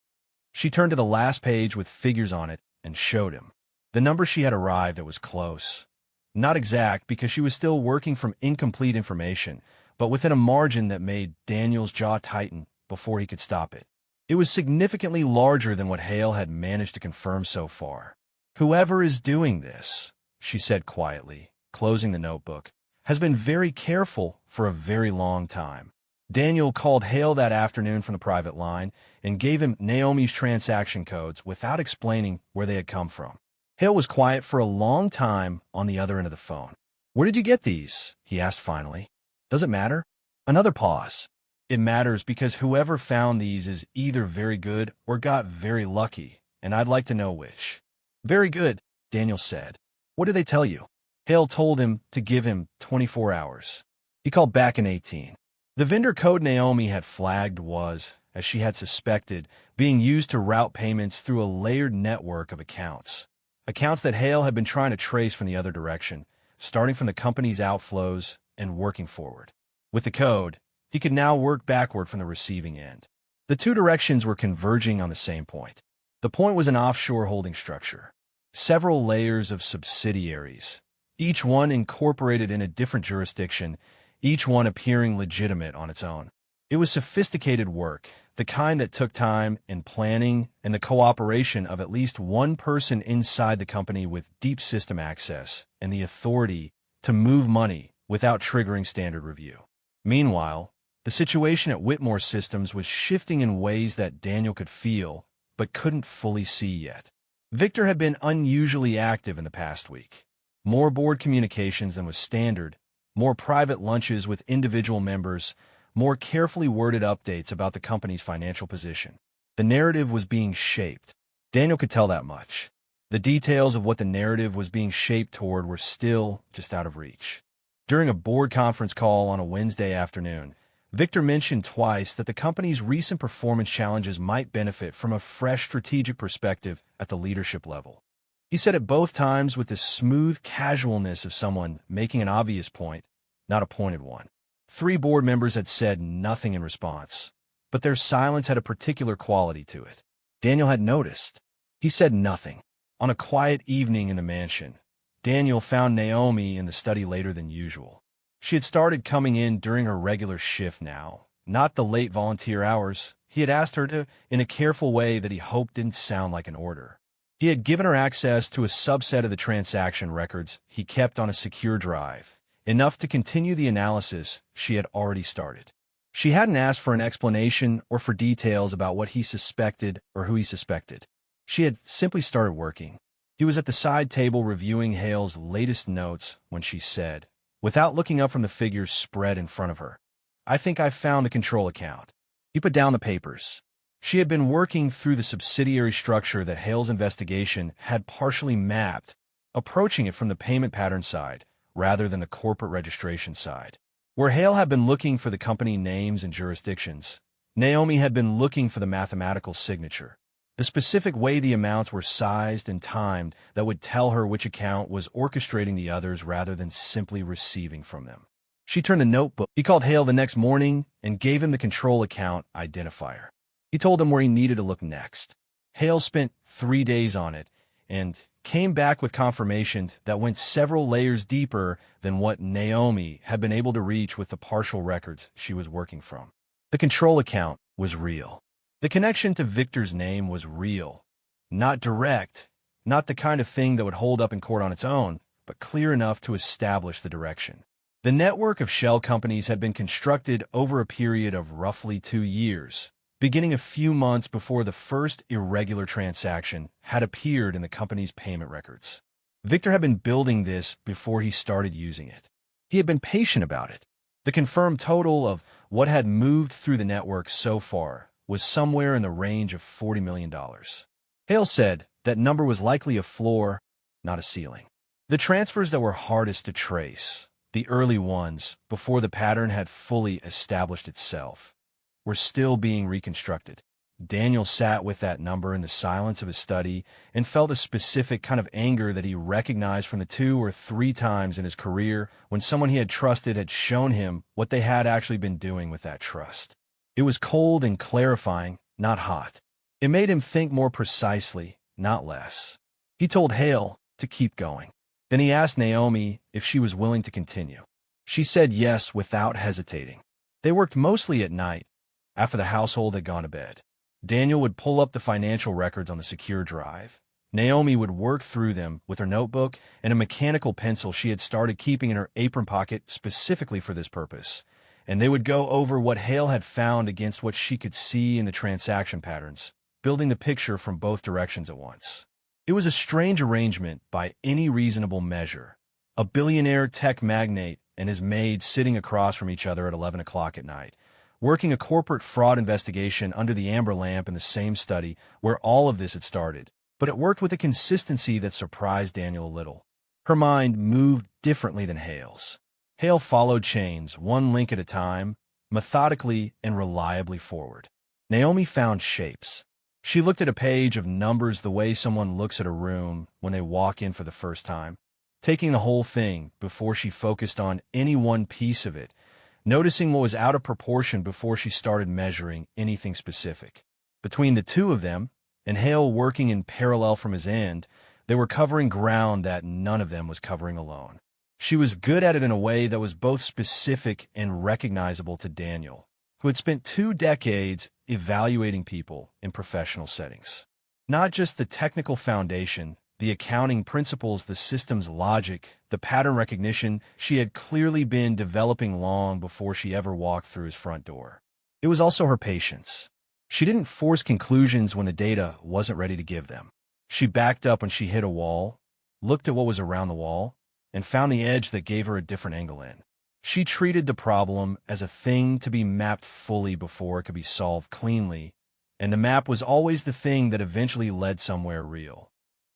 She turned to the last page with figures on it and showed him. The number she had arrived at was close. Not exact because she was still working from incomplete information, but within a margin that made Daniel's jaw tighten before he could stop it. It was significantly larger than what Hale had managed to confirm so far. "Whoever is doing this," she said quietly, closing the notebook, "has been very careful for a very long time." Daniel called Hale that afternoon from the private line and gave him Naomi's transaction codes without explaining where they had come from. Hale was quiet for a long time on the other end of the phone. "Where did you get these?" he asked finally. "Does it matter?" Another pause. "It matters because whoever found these is either very good or got very lucky, and I'd like to know which." "Very good," Daniel said. "What did they tell you?" Hale told him to give him 24 hours. He called back in 18. The vendor code Naomi had flagged was, as she had suspected, being used to route payments through a layered network of accounts. Accounts that Hale had been trying to trace from the other direction, starting from the company's outflows and working forward. With the code, he could now work backward from the receiving end. The two directions were converging on the same point. The point was an offshore holding structure. Several layers of subsidiaries, each one incorporated in a different jurisdiction, each one appearing legitimate on its own. It was sophisticated work, the kind that took time and planning and the cooperation of at least one person inside the company with deep system access and the authority to move money without triggering standard review. Meanwhile, the situation at Whitmore Systems was shifting in ways that Daniel could feel but couldn't fully see yet. Victor had been unusually active in the past week. More board communications than was standard, more private lunches with individual members, more carefully worded updates about the company's financial position. The narrative was being shaped. Daniel could tell that much. The details of what the narrative was being shaped toward were still just out of reach. During a board conference call on a Wednesday afternoon, Victor mentioned twice that the company's recent performance challenges might benefit from a fresh strategic perspective at the leadership level. He said it both times with the smooth casualness of someone making an obvious point, not a pointed one. 3 board members had said nothing in response, but their silence had a particular quality to it. Daniel had noticed. He said nothing. On a quiet evening in the mansion, Daniel found Naomi in the study later than usual. She had started coming in during her regular shift now, not the late volunteer hours. He had asked her to, in a careful way that he hoped didn't sound like an order. He had given her access to a subset of the transaction records he kept on a secure drive, enough to continue the analysis she had already started. She hadn't asked for an explanation or for details about what he suspected or who he suspected. She had simply started working. He was at the side table reviewing Hale's latest notes when she said, without looking up from the figures spread in front of her, "I think I've found the control account." He put down the papers. She had been working through the subsidiary structure that Hale's investigation had partially mapped, approaching it from the payment pattern side rather than the corporate registration side. Where Hale had been looking for the company names and jurisdictions, Naomi had been looking for the mathematical signature, the specific way the amounts were sized and timed that would tell her which account was orchestrating the others rather than simply receiving from them. She turned the notebook. He called Hale the next morning and gave him the control account identifier. He told him where he needed to look next. Hale spent 3 days on it and came back with confirmation that went several layers deeper than what Naomi had been able to reach with the partial records she was working from. The control account was real. The connection to Victor's name was real. Not direct, not the kind of thing that would hold up in court on its own, but clear enough to establish the direction. The network of shell companies had been constructed over a period of roughly 2 years, beginning a few months before the first irregular transaction had appeared in the company's payment records. Victor had been building this before he started using it. He had been patient about it. The confirmed total of what had moved through the network so far was somewhere in the range of $40 million. Hale said that number was likely a floor, not a ceiling. The transfers that were hardest to trace, the early ones, before the pattern had fully established itself, were still being reconstructed. Daniel sat with that number in the silence of his study and felt a specific kind of anger that he recognized from the 2 or 3 times in his career when someone he had trusted had shown him what they had actually been doing with that trust. It was cold and clarifying, not hot. It made him think more precisely, not less. He told Hale to keep going. Then he asked Naomi if she was willing to continue. She said yes without hesitating. They worked mostly at night, after the household had gone to bed. Daniel would pull up the financial records on the secure drive. Naomi would work through them with her notebook and a mechanical pencil she had started keeping in her apron pocket specifically for this purpose, and they would go over what Hale had found against what she could see in the transaction patterns, building the picture from both directions at once. It was a strange arrangement by any reasonable measure. A billionaire tech magnate and his maid sitting across from each other at 11 o'clock at night, working a corporate fraud investigation under the amber lamp in the same study where all of this had started. But it worked with a consistency that surprised Daniel a little. Her mind moved differently than Hale's. Hale followed chains, one link at a time, methodically and reliably forward. Naomi found shapes. She looked at a page of numbers the way someone looks at a room when they walk in for the first time, taking the whole thing before she focused on any one piece of it, noticing what was out of proportion before she started measuring anything specific. Between the 2 of them, and Hale working in parallel from his end, they were covering ground that none of them was covering alone. She was good at it in a way that was both specific and recognizable to Daniel, who had spent 2 decades evaluating people in professional settings. Not just the technical foundation, the accounting principles, the system's logic, the pattern recognition she had clearly been developing long before she ever walked through his front door. It was also her patience. She didn't force conclusions when the data wasn't ready to give them. She backed up when she hit a wall, looked at what was around the wall, and found the edge that gave her a different angle in. She treated the problem as a thing to be mapped fully before it could be solved cleanly, and the map was always the thing that eventually led somewhere real.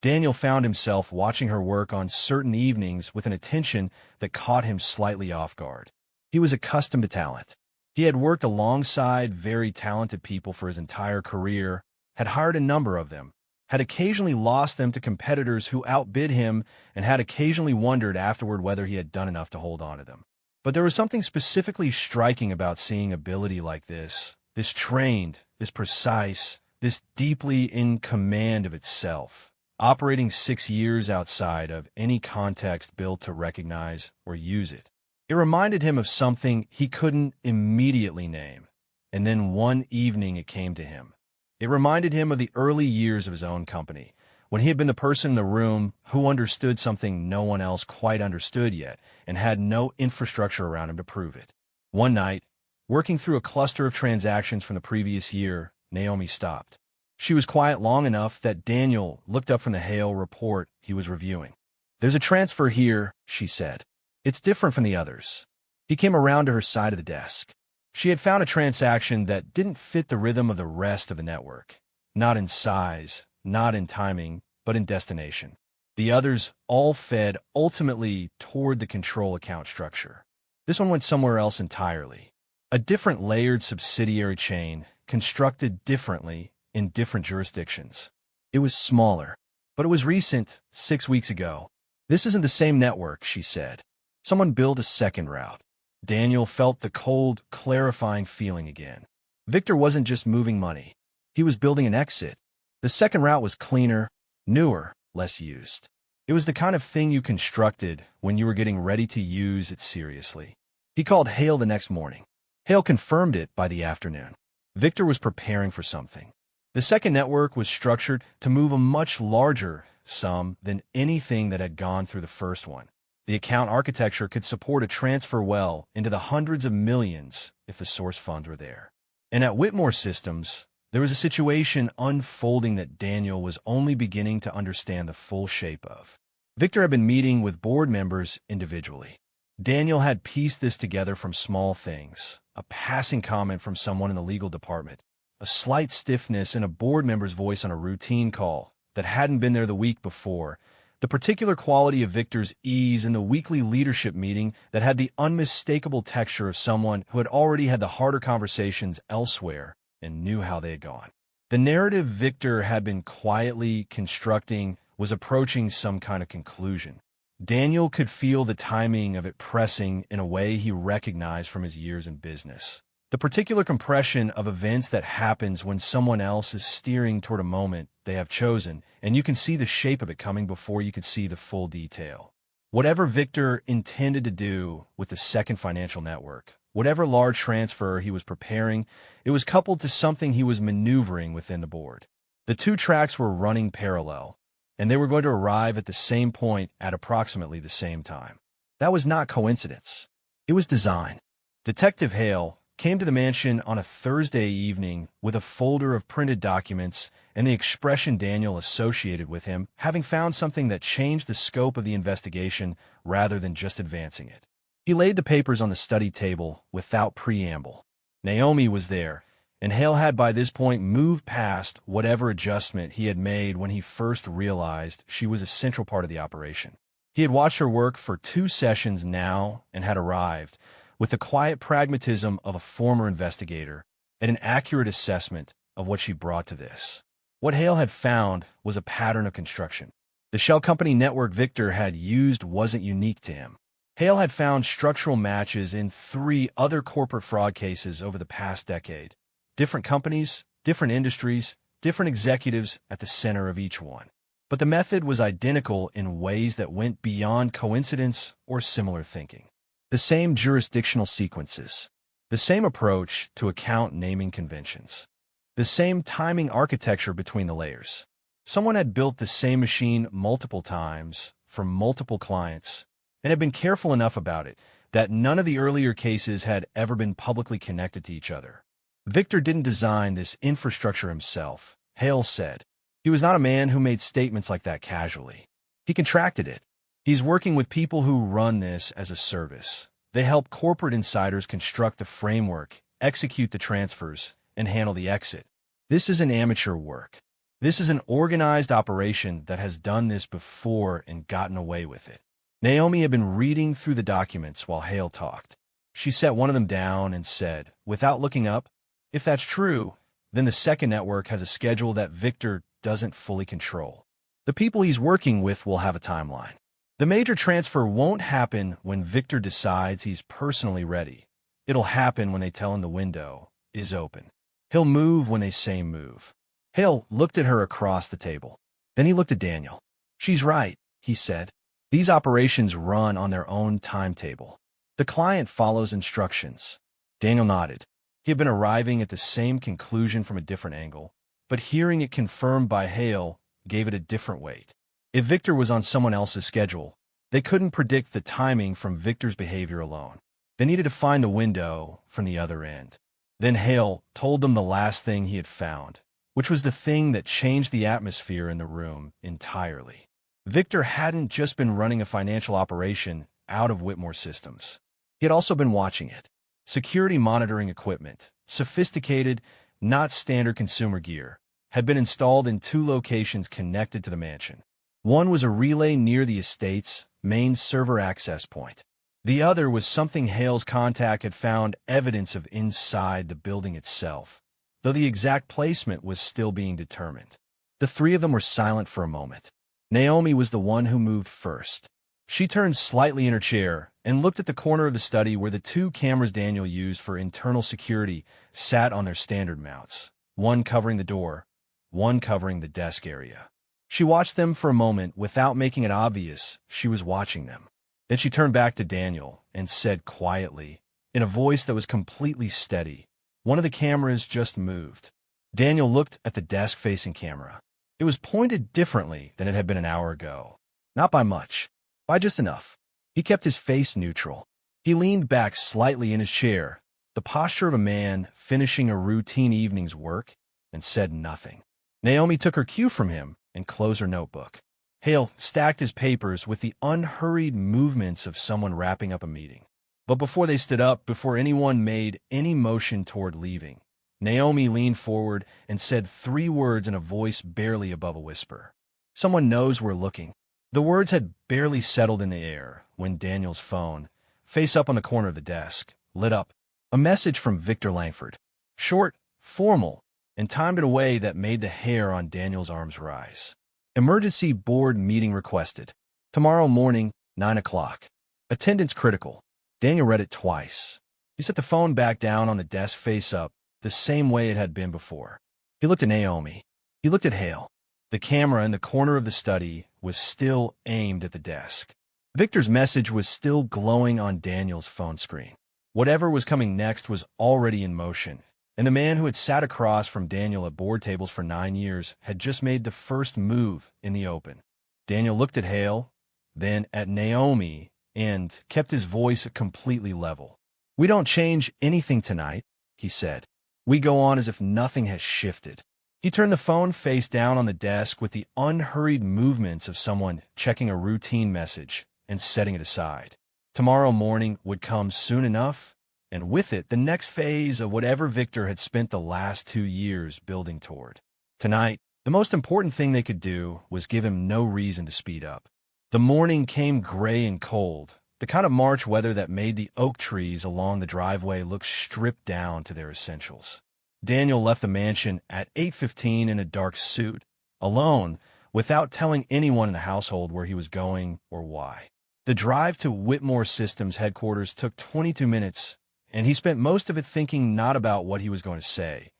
Daniel found himself watching her work on certain evenings with an attention that caught him slightly off guard. He was accustomed to talent. He had worked alongside very talented people for his entire career, had hired a number of them, had occasionally lost them to competitors who outbid him, and had occasionally wondered afterward whether he had done enough to hold on to them. But there was something specifically striking about seeing ability like this trained, this precise, this deeply in command of itself, operating 6 years outside of any context built to recognize or use it. It reminded him of something he couldn't immediately name, and then one evening it came to him. It reminded him of the early years of his own company, when he had been the person in the room who understood something no one else quite understood yet and had no infrastructure around him to prove it. One night, working through a cluster of transactions from the previous year, Naomi stopped. She was quiet long enough that Daniel looked up from the Hale report he was reviewing. "There's a transfer here," she said. "It's different from the others." He came around to her side of the desk. She had found a transaction that didn't fit the rhythm of the rest of the network. Not in size, not in timing, but in destination. The others all fed ultimately toward the control account structure. This one went somewhere else entirely. A different layered subsidiary chain, constructed differently in different jurisdictions. It was smaller, but it was recent, 6 weeks ago. "This isn't the same network," she said. Someone built a second route. Daniel felt the cold, clarifying feeling again. Victor wasn't just moving money. He was building an exit. The second route was cleaner, newer, less used. It was the kind of thing you constructed when you were getting ready to use it seriously. He called Hale the next morning. Hale confirmed it by the afternoon. Victor was preparing for something. The second network was structured to move a much larger sum than anything that had gone through the first one. The account architecture could support a transfer well into the hundreds of millions if the source funds were there. And at Whitmore Systems, there was a situation unfolding that Daniel was only beginning to understand the full shape of. Victor had been meeting with board members individually. Daniel had pieced this together from small things, a passing comment from someone in the legal department, a slight stiffness in a board member's voice on a routine call that hadn't been there the week before, the particular quality of Victor's ease in the weekly leadership meeting that had the unmistakable texture of someone who had already had the harder conversations elsewhere and knew how they had gone. The narrative Victor had been quietly constructing was approaching some kind of conclusion. Daniel could feel the timing of it pressing in a way he recognized from his years in business. The particular compression of events that happens when someone else is steering toward a moment they have chosen, and you can see the shape of it coming before you could see the full detail. Whatever Victor intended to do with the second financial network, whatever large transfer he was preparing, it was coupled to something he was maneuvering within the board. The two tracks were running parallel, and they were going to arrive at the same point at approximately the same time. That was not coincidence. It was design. Detective Hale came to the mansion on a Thursday evening with a folder of printed documents and the expression Daniel associated with him, having found something that changed the scope of the investigation rather than just advancing it. He laid the papers on the study table without preamble. Naomi was there, and Hale had by this point moved past whatever adjustment he had made when he first realized she was a central part of the operation. He had watched her work for 2 sessions now and had arrived, with the quiet pragmatism of a former investigator, at an accurate assessment of what she brought to this. What Hale had found was a pattern of construction. The shell company network Victor had used wasn't unique to him. Hale had found structural matches in 3 other corporate fraud cases over the past decade. Different companies, different industries, different executives at the center of each one. But the method was identical in ways that went beyond coincidence or similar thinking. The same jurisdictional sequences, the same approach to account naming conventions, the same timing architecture between the layers. Someone had built the same machine multiple times for multiple clients and had been careful enough about it that none of the earlier cases had ever been publicly connected to each other. Victor didn't design this infrastructure himself, Hale said. He was not a man who made statements like that casually. He contracted it. He's working with people who run this as a service. They help corporate insiders construct the framework, execute the transfers, and handle the exit. This isn't amateur work. This is an organized operation that has done this before and gotten away with it. Naomi had been reading through the documents while Hale talked. She set one of them down and said, without looking up, "If that's true, then the second network has a schedule that Victor doesn't fully control. The people he's working with will have a timeline. The major transfer won't happen when Victor decides he's personally ready. It'll happen when they tell him the window is open. He'll move when they say move. Hale looked at her across the table. Then he looked at Daniel. She's right, he said. These operations run on their own timetable. The client follows instructions. Daniel nodded. He had been arriving at the same conclusion from a different angle, but hearing it confirmed by Hale gave it a different weight. If Victor was on someone else's schedule, they couldn't predict the timing from Victor's behavior alone. They needed to find the window from the other end. Then Hale told them the last thing he had found, which was the thing that changed the atmosphere in the room entirely. Victor hadn't just been running a financial operation out of Whitmore Systems. He had also been watching it. Security monitoring equipment, sophisticated, not standard consumer gear, had been installed in 2 locations connected to the mansion. One was a relay near the estate's main server access point. The other was something Hale's contact had found evidence of inside the building itself, though the exact placement was still being determined. The 3 of them were silent for a moment. Naomi was the one who moved first. She turned slightly in her chair and looked at the corner of the study where the 2 cameras Daniel used for internal security sat on their standard mounts, one covering the door, one covering the desk area. She watched them for a moment without making it obvious she was watching them. Then she turned back to Daniel and said quietly, in a voice that was completely steady, "One of the cameras just moved." Daniel looked at the desk-facing camera. It was pointed differently than it had been an hour ago. Not by much, by just enough. He kept his face neutral. He leaned back slightly in his chair, the posture of a man finishing a routine evening's work, and said nothing. Naomi took her cue from him and closed her notebook. Hale stacked his papers with the unhurried movements of someone wrapping up a meeting. But before they stood up, before anyone made any motion toward leaving, Naomi leaned forward and said 3 words in a voice barely above a whisper. "Someone knows we're looking." The words had barely settled in the air when Daniel's phone, face up on the corner of the desk, lit up. A message from Victor Langford. Short, formal, and timed in a way that made the hair on Daniel's arms rise. Emergency board meeting requested. Tomorrow morning, 9 o'clock. Attendance critical. Daniel read it twice. He set the phone back down on the desk face up, the same way it had been before. He looked at Naomi. He looked at Hale. The camera in the corner of the study was still aimed at the desk. Victor's message was still glowing on Daniel's phone screen. Whatever was coming next was already in motion, and the man who had sat across from Daniel at board tables for 9 years had just made the first move in the open. Daniel looked at Hale, then at Naomi, and kept his voice completely level. "We don't change anything tonight," he said. "We go on as if nothing has shifted." He turned the phone face down on the desk with the unhurried movements of someone checking a routine message and setting it aside. Tomorrow morning would come soon enough, and with it the next phase of whatever Victor had spent the last 2 years building toward. Tonight, the most important thing they could do was give him no reason to speed up. The morning came gray and cold, the kind of March weather that made the oak trees along the driveway look stripped down to their essentials. Daniel left the mansion at 8:15 in a dark suit, alone, without telling anyone in the household where he was going or why. The drive to Whitmore Systems headquarters took 22 minutes, and he spent most of it thinking not about what he was going to say,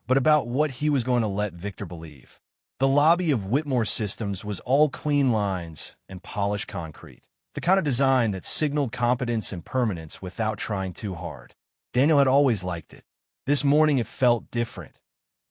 but about what he was going to let Victor believe. The lobby of Whitmore Systems was all clean lines and polished concrete, the kind of design that signaled competence and permanence without trying too hard. Daniel had always liked it. This morning it felt different,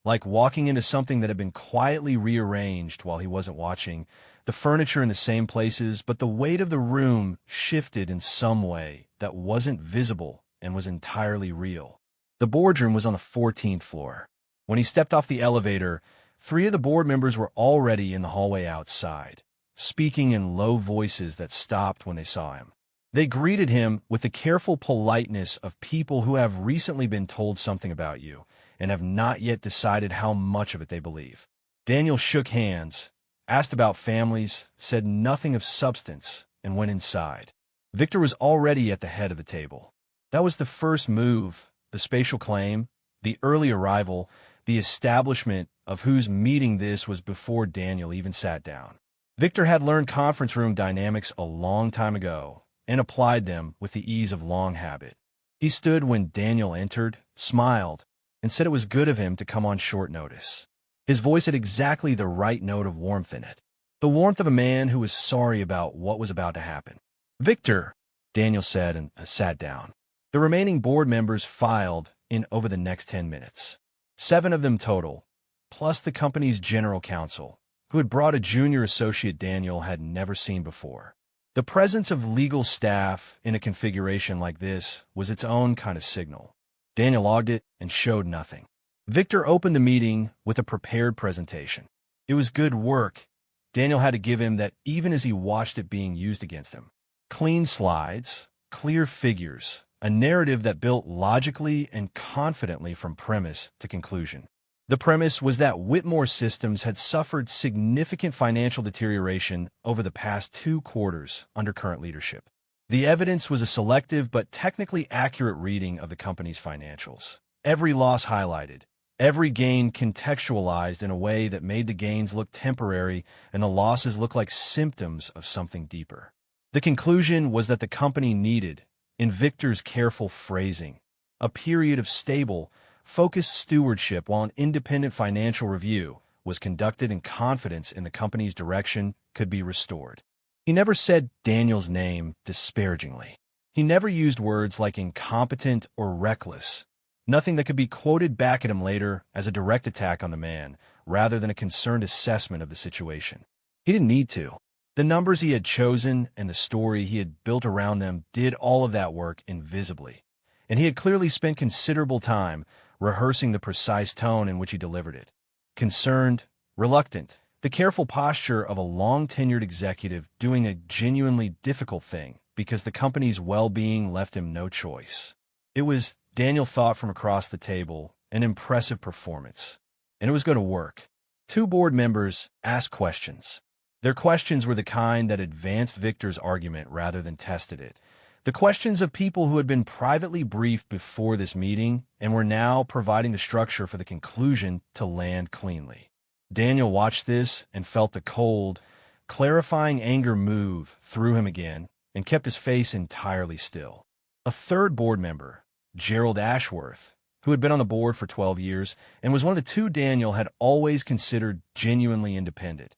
like walking into something that had been quietly rearranged while he wasn't watching, the furniture in the same places, but the weight of the room shifted in some way that wasn't visible and was entirely real. The boardroom was on the 14th floor. When he stepped off the elevator, 3 of the board members were already in the hallway outside, speaking in low voices that stopped when they saw him. They greeted him with the careful politeness of people who have recently been told something about you and have not yet decided how much of it they believe. Daniel shook hands, asked about families, said nothing of substance, and went inside. Victor was already at the head of the table. That was the first move, the spatial claim, the early arrival, the establishment of whose meeting this was before Daniel even sat down. Victor had learned conference room dynamics a long time ago and applied them with the ease of long habit. He stood when Daniel entered, smiled, and said it was good of him to come on short notice. His voice had exactly the right note of warmth in it, the warmth of a man who was sorry about what was about to happen. "Victor," Daniel said and sat down. The remaining board members filed in over the next 10 minutes. 7 of them total, plus the company's general counsel, who had brought a junior associate Daniel had never seen before. The presence of legal staff in a configuration like this was its own kind of signal. Daniel logged it and showed nothing. Victor opened the meeting with a prepared presentation. It was good work. Daniel had to give him that even as he watched it being used against him. Clean slides, clear figures, a narrative that built logically and confidently from premise to conclusion. The premise was that Whitmore Systems had suffered significant financial deterioration over the past 2 quarters under current leadership. The evidence was a selective but technically accurate reading of the company's financials. Every loss highlighted, every gain contextualized in a way that made the gains look temporary and the losses look like symptoms of something deeper. The conclusion was that the company needed, in Victor's careful phrasing, a period of stable, focused stewardship while an independent financial review was conducted and confidence in the company's direction could be restored. He never said Daniel's name disparagingly. He never used words like incompetent or reckless, nothing that could be quoted back at him later as a direct attack on the man, rather than a concerned assessment of the situation. He didn't need to. The numbers he had chosen and the story he had built around them did all of that work invisibly, and he had clearly spent considerable time rehearsing the precise tone in which he delivered it. Concerned, reluctant, the careful posture of a long-tenured executive doing a genuinely difficult thing because the company's well-being left him no choice. It was, Daniel thought from across the table, an impressive performance, and it was going to work. 2 board members asked questions. Their questions were the kind that advanced Victor's argument rather than tested it. The questions of people who had been privately briefed before this meeting and were now providing the structure for the conclusion to land cleanly. Daniel watched this and felt the cold, clarifying anger move through him again and kept his face entirely still. A 3rd board member, Gerald Ashworth, who had been on the board for 12 years and was one of the 2 Daniel had always considered genuinely independent,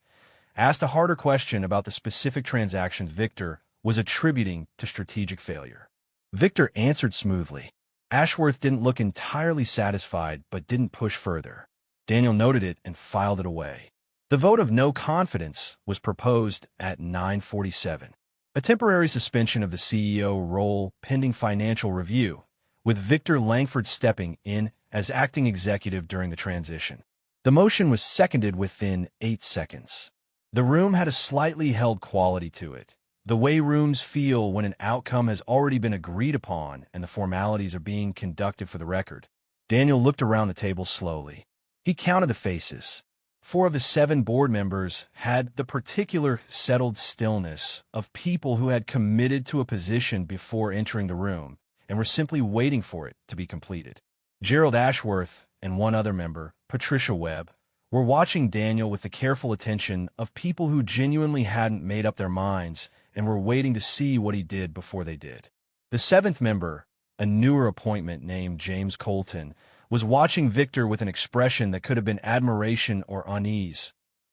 asked a harder question about the specific transactions Victor was attributing to strategic failure. Victor answered smoothly. Ashworth didn't look entirely satisfied, but didn't push further. Daniel noted it and filed it away. The vote of no confidence was proposed at 9:47. A temporary suspension of the CEO role pending financial review, with Victor Langford stepping in as acting executive during the transition. The motion was seconded within 8 seconds. The room had a slightly held quality to it, the way rooms feel when an outcome has already been agreed upon and the formalities are being conducted for the record. Daniel looked around the table slowly. He counted the faces. 4 of the 7 board members had the particular settled stillness of people who had committed to a position before entering the room and were simply waiting for it to be completed. Gerald Ashworth and 1 other member, Patricia Webb, were watching Daniel with the careful attention of people who genuinely hadn't made up their minds and were waiting to see what he did before they did. The 7th member, a newer appointment named James Colton, was watching Victor with an expression that could have been admiration or unease,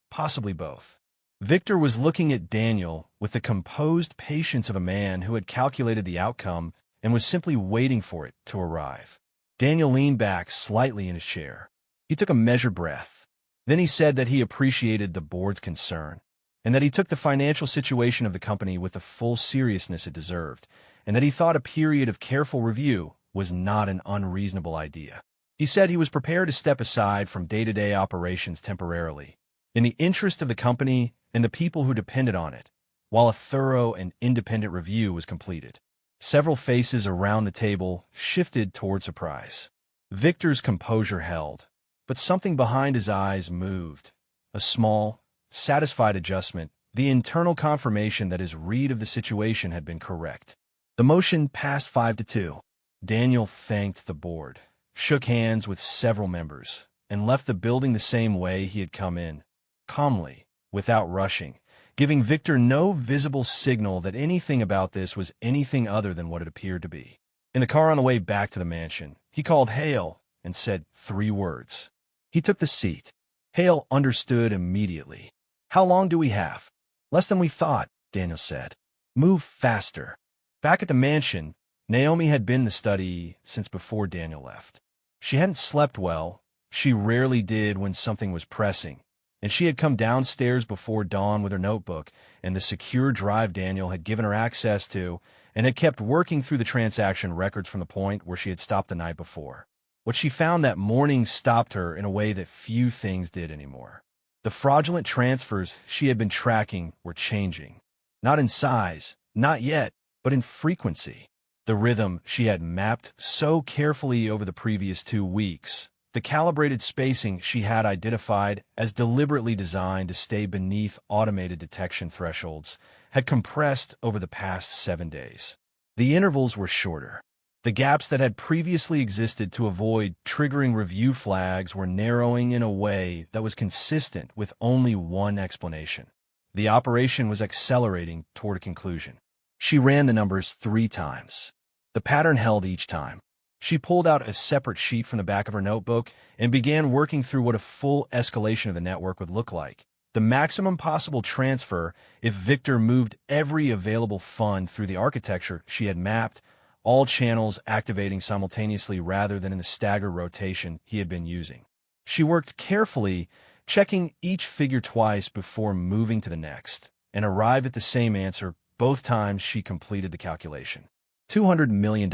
possibly both. Victor was looking at Daniel with the composed patience of a man who had calculated the outcome and was simply waiting for it to arrive. Daniel leaned back slightly in his chair. He took a measured breath. Then he said that he appreciated the board's concern, and that he took the financial situation of the company with the full seriousness it deserved, and that he thought a period of careful review was not an unreasonable idea. He said he was prepared to step aside from day-to-day operations temporarily, in the interest of the company and the people who depended on it, while a thorough and independent review was completed. Several faces around the table shifted toward surprise. Victor's composure held, but something behind his eyes moved. A small, satisfied adjustment, the internal confirmation that his read of the situation had been correct. The motion passed 5-2. Daniel thanked the board, shook hands with several members, and left the building the same way he had come in, calmly, without rushing, giving Victor no visible signal that anything about this was anything other than what it appeared to be. In the car on the way back to the mansion, he called Hale and said 3 words. He took the seat. Hale understood immediately. "How long do we have?" "Less than we thought," Daniel said. "Move faster." Back at the mansion, Naomi had been in the study since before Daniel left. She hadn't slept well. She rarely did when something was pressing, and she had come downstairs before dawn with her notebook and the secure drive Daniel had given her access to, and had kept working through the transaction records from the point where she had stopped the night before. What she found that morning stopped her in a way that few things did anymore. The fraudulent transfers she had been tracking were changing. Not in size, not yet, but in frequency. The rhythm she had mapped so carefully over the previous 2 weeks, the calibrated spacing she had identified as deliberately designed to stay beneath automated detection thresholds, had compressed over the past 7 days. The intervals were shorter. The gaps that had previously existed to avoid triggering review flags were narrowing in a way that was consistent with only one explanation. The operation was accelerating toward a conclusion. She ran the numbers 3 times. The pattern held each time. She pulled out a separate sheet from the back of her notebook and began working through what a full escalation of the network would look like. The maximum possible transfer if Victor moved every available fund through the architecture she had mapped, all channels activating simultaneously rather than in the staggered rotation he had been using. She worked carefully, checking each figure twice before moving to the next, and arrived at the same answer both times she completed the calculation. $200 million.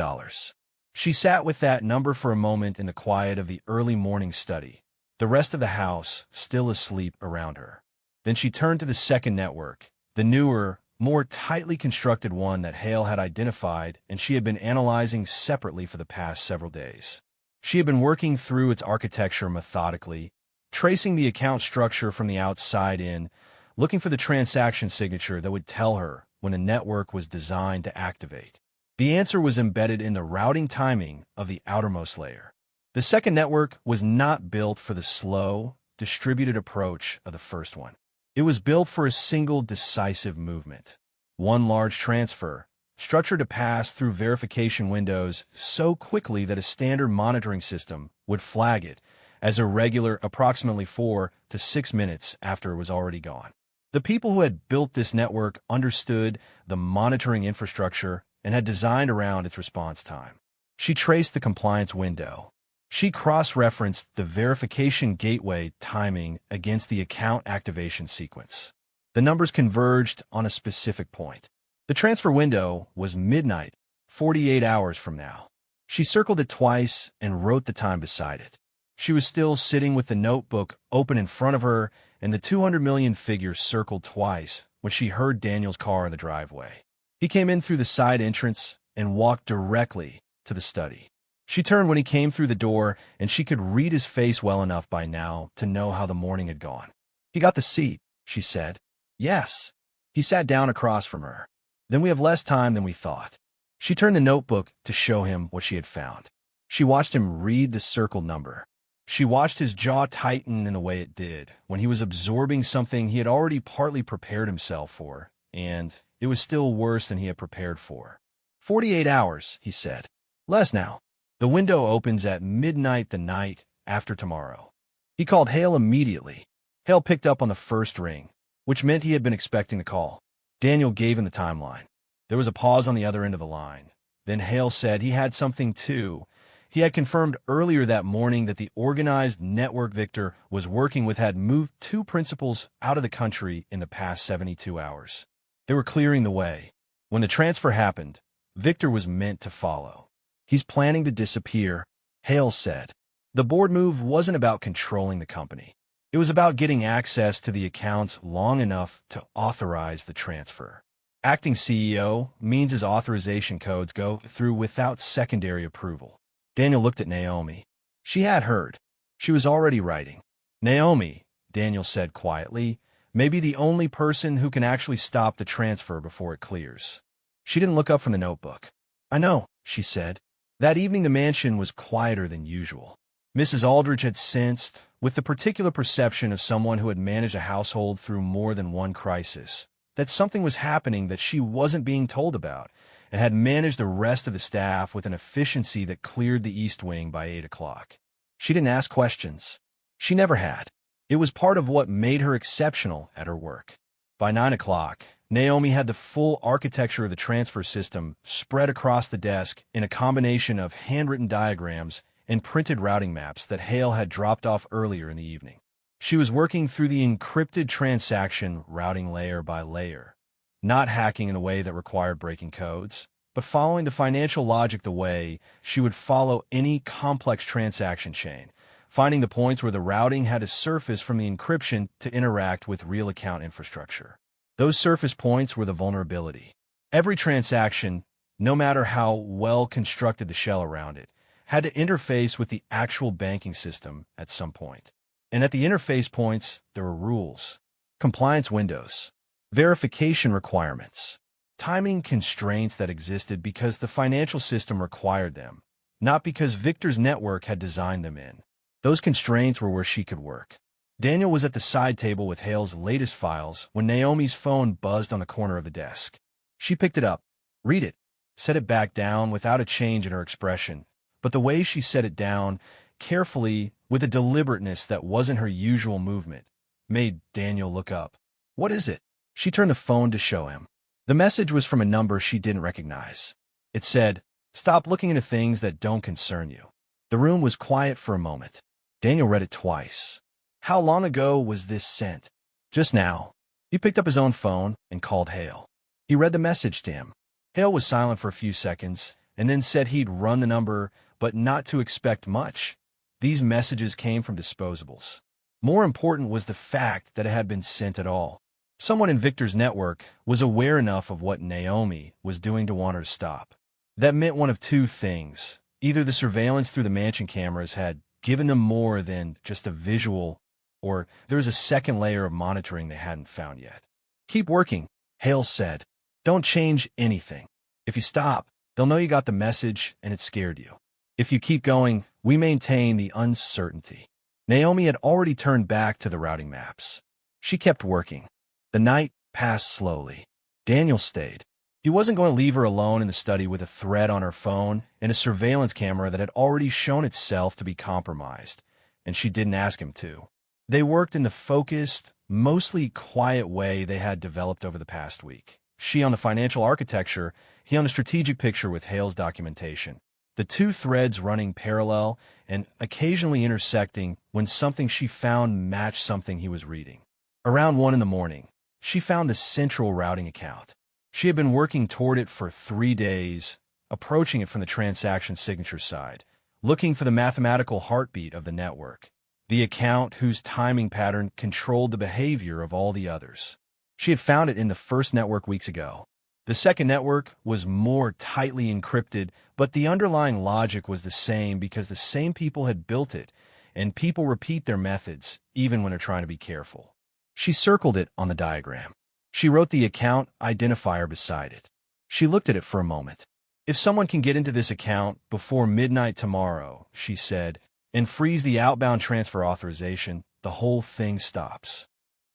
She sat with that number for a moment in the quiet of the early morning study, the rest of the house still asleep around her. Then she turned to the second network, the newer, more tightly constructed one that Hale had identified and she had been analyzing separately for the past several days. She had been working through its architecture methodically, tracing the account structure from the outside in, looking for the transaction signature that would tell her when the network was designed to activate. The answer was embedded in the routing timing of the outermost layer. The second network was not built for the slow, distributed approach of the first one. It was built for a single decisive movement. One large transfer, structured to pass through verification windows so quickly that a standard monitoring system would flag it as irregular approximately 4 to 6 minutes after it was already gone. The people who had built this network understood the monitoring infrastructure and had designed around its response time. She traced the compliance window. She cross-referenced the verification gateway timing against the account activation sequence. The numbers converged on a specific point. The transfer window was midnight, 48 hours from now. She circled it twice and wrote the time beside it. She was still sitting with the notebook open in front of her, and the 200 million figure circled twice when she heard Daniel's car in the driveway. He came in through the side entrance and walked directly to the study. She turned when he came through the door, and she could read his face well enough by now to know how the morning had gone. "He got the seat," she said. "Yes." He sat down across from her. "Then we have less time than we thought." She turned the notebook to show him what she had found. She watched him read the circled number. She watched his jaw tighten in the way it did when he was absorbing something he had already partly prepared himself for, and it was still worse than he had prepared for. 48 hours, he said. "Less now. The window opens at midnight the night after tomorrow." He called Hale immediately. Hale picked up on the first ring, which meant he had been expecting the call. Daniel gave him the timeline. There was a pause on the other end of the line. Then Hale said he had something too. He had confirmed earlier that morning that the organized network Victor was working with had moved 2 principals out of the country in the past 72 hours. They were clearing the way. When the transfer happened, Victor was meant to follow. "He's planning to disappear," Hale said. The board move wasn't about controlling the company. It was about getting access to the accounts long enough to authorize the transfer. Acting CEO means his authorization codes go through without secondary approval. Daniel looked at Naomi. She had heard. She was already writing. "Naomi," Daniel said quietly, "may be the only person who can actually stop the transfer before it clears." She didn't look up from the notebook. "I know," she said. That evening the mansion was quieter than usual. Mrs. Aldrich had sensed, with the particular perception of someone who had managed a household through more than one crisis, that something was happening that she wasn't being told about, and had managed the rest of the staff with an efficiency that cleared the East Wing by 8 o'clock. She didn't ask questions. She never had. It was part of what made her exceptional at her work. By 9 o'clock, Naomi had the full architecture of the transfer system spread across the desk in a combination of handwritten diagrams and printed routing maps that Hale had dropped off earlier in the evening. She was working through the encrypted transaction routing layer by layer, not hacking in a way that required breaking codes, but following the financial logic the way she would follow any complex transaction chain, finding the points where the routing had to surface from the encryption to interact with real account infrastructure. Those surface points were the vulnerability. Every transaction, no matter how well constructed the shell around it, had to interface with the actual banking system at some point. And at the interface points, there were rules, compliance windows, verification requirements, timing constraints that existed because the financial system required them, not because Victor's network had designed them in. Those constraints were where she could work. Daniel was at the side table with Hale's latest files when Naomi's phone buzzed on the corner of the desk. She picked it up, read it, set it back down without a change in her expression, but the way she set it down, carefully, with a deliberateness that wasn't her usual movement, made Daniel look up. "What is it?" She turned the phone to show him. The message was from a number she didn't recognize. It said, "Stop looking into things that don't concern you." The room was quiet for a moment. Daniel read it twice. How long ago was this sent? Just now. He picked up his own phone and called Hale. He read the message to him. Hale was silent for a few seconds, and then said he'd run the number, but not to expect much. These messages came from disposables. More important was the fact that it had been sent at all. Someone in Victor's network was aware enough of what Naomi was doing to want her to stop. That meant one of two things. Either the surveillance through the mansion cameras had given them more than just a visual, or there was a second layer of monitoring they hadn't found yet. "Keep working," Hale said. "Don't change anything. If you stop, they'll know you got the message and it scared you. If you keep going, we maintain the uncertainty." Naomi had already turned back to the routing maps. She kept working. The night passed slowly. Daniel stayed. He wasn't going to leave her alone in the study with a thread on her phone and a surveillance camera that had already shown itself to be compromised, and she didn't ask him to. They worked in the focused, mostly quiet way they had developed over the past week. She on the financial architecture, he on the strategic picture with Hale's documentation. The two threads running parallel and occasionally intersecting when something she found matched something he was reading. Around 1 in the morning, she found the central routing account. She had been working toward it for 3 days, approaching it from the transaction signature side, looking for the mathematical heartbeat of the network, the account whose timing pattern controlled the behavior of all the others. She had found it in the first network weeks ago. The second network was more tightly encrypted, but the underlying logic was the same because the same people had built it, and people repeat their methods, even when they're trying to be careful. She circled it on the diagram. She wrote the account identifier beside it. She looked at it for a moment. "If someone can get into this account before midnight tomorrow," she said, "and freeze the outbound transfer authorization, the whole thing stops."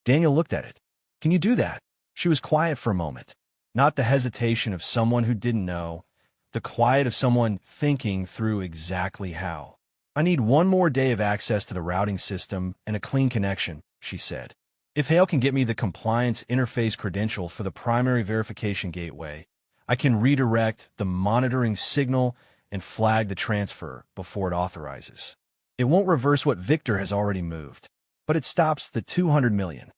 Daniel looked at it. "Can you do that?" She was quiet for a moment. Not the hesitation of someone who didn't know, the quiet of someone thinking through exactly how. "I need 1 more day of access to the routing system and a clean connection," she said. "If Hale can get me the compliance interface credential for the primary verification gateway, I can redirect the monitoring signal and flag the transfer before it authorizes. It won't reverse what Victor has already moved, but it stops the 200 million.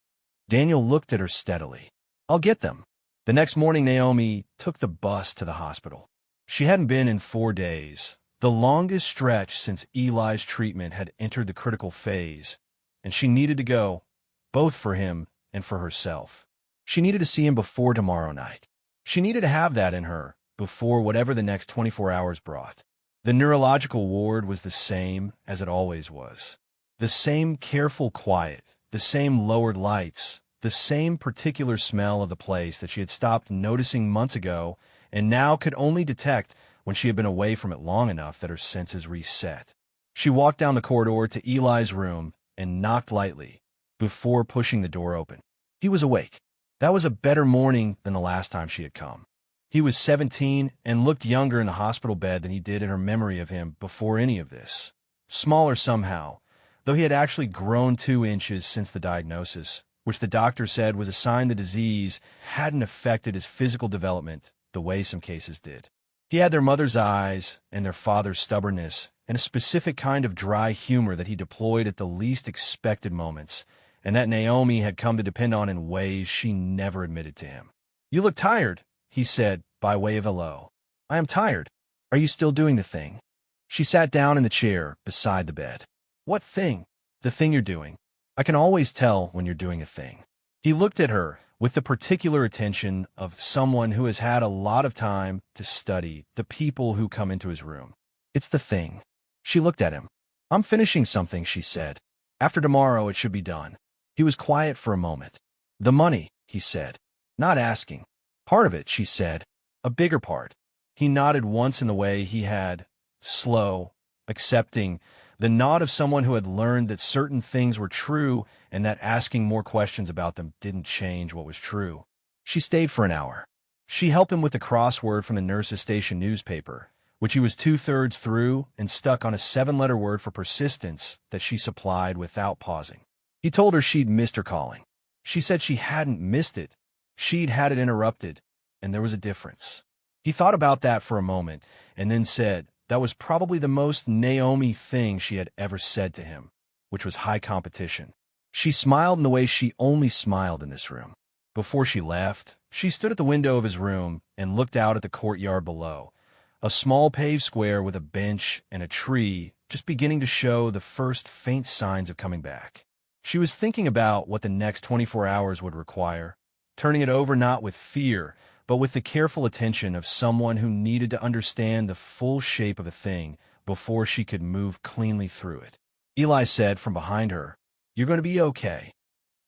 Daniel looked at her steadily. "I'll get them." The next morning, Naomi took the bus to the hospital. She hadn't been in 4 days, the longest stretch since Eli's treatment had entered the critical phase, and she needed to go, both for him and for herself. She needed to see him before tomorrow night. She needed to have that in her before whatever the next 24 hours brought. The neurological ward was the same as it always was. The same careful quiet, the same lowered lights, the same particular smell of the place that she had stopped noticing months ago and now could only detect when she had been away from it long enough that her senses reset. She walked down the corridor to Eli's room and knocked lightly before pushing the door open. He was awake. That was a better morning than the last time she had come. He was 17 and looked younger in the hospital bed than he did in her memory of him before any of this. Smaller somehow, though he had actually grown 2 inches since the diagnosis, which the doctor said was a sign the disease hadn't affected his physical development the way some cases did. He had their mother's eyes and their father's stubbornness and a specific kind of dry humor that he deployed at the least expected moments, and that Naomi had come to depend on in ways she never admitted to him. "You look tired," he said by way of hello. "I am tired. Are you still doing the thing?" She sat down in the chair beside the bed. "What thing?" "The thing you're doing. I can always tell when you're doing a thing." He looked at her with the particular attention of someone who has had a lot of time to study the people who come into his room. "It's the thing." She looked at him. "I'm finishing something," she said. "After tomorrow it should be done." He was quiet for a moment. "The money," he said. Not asking. "Part of it," she said. "A bigger part." He nodded once in the way he had, slow, accepting, the nod of someone who had learned that certain things were true and that asking more questions about them didn't change what was true. She stayed for an hour. She helped him with the crossword from the nurse's station newspaper, which he was 2/3 through and stuck on a 7-letter word for persistence that she supplied without pausing. He told her she'd missed her calling. She said she hadn't missed it. She'd had it interrupted, and there was a difference. He thought about that for a moment and then said that was probably the most Naomi thing she had ever said to him, which was high competition. She smiled in the way she only smiled in this room. Before she left, she stood at the window of his room and looked out at the courtyard below, a small paved square with a bench and a tree just beginning to show the first faint signs of coming back. She was thinking about what the next 24 hours would require, turning it over not with fear, but with the careful attention of someone who needed to understand the full shape of a thing before she could move cleanly through it. Eli said from behind her, "You're going to be okay."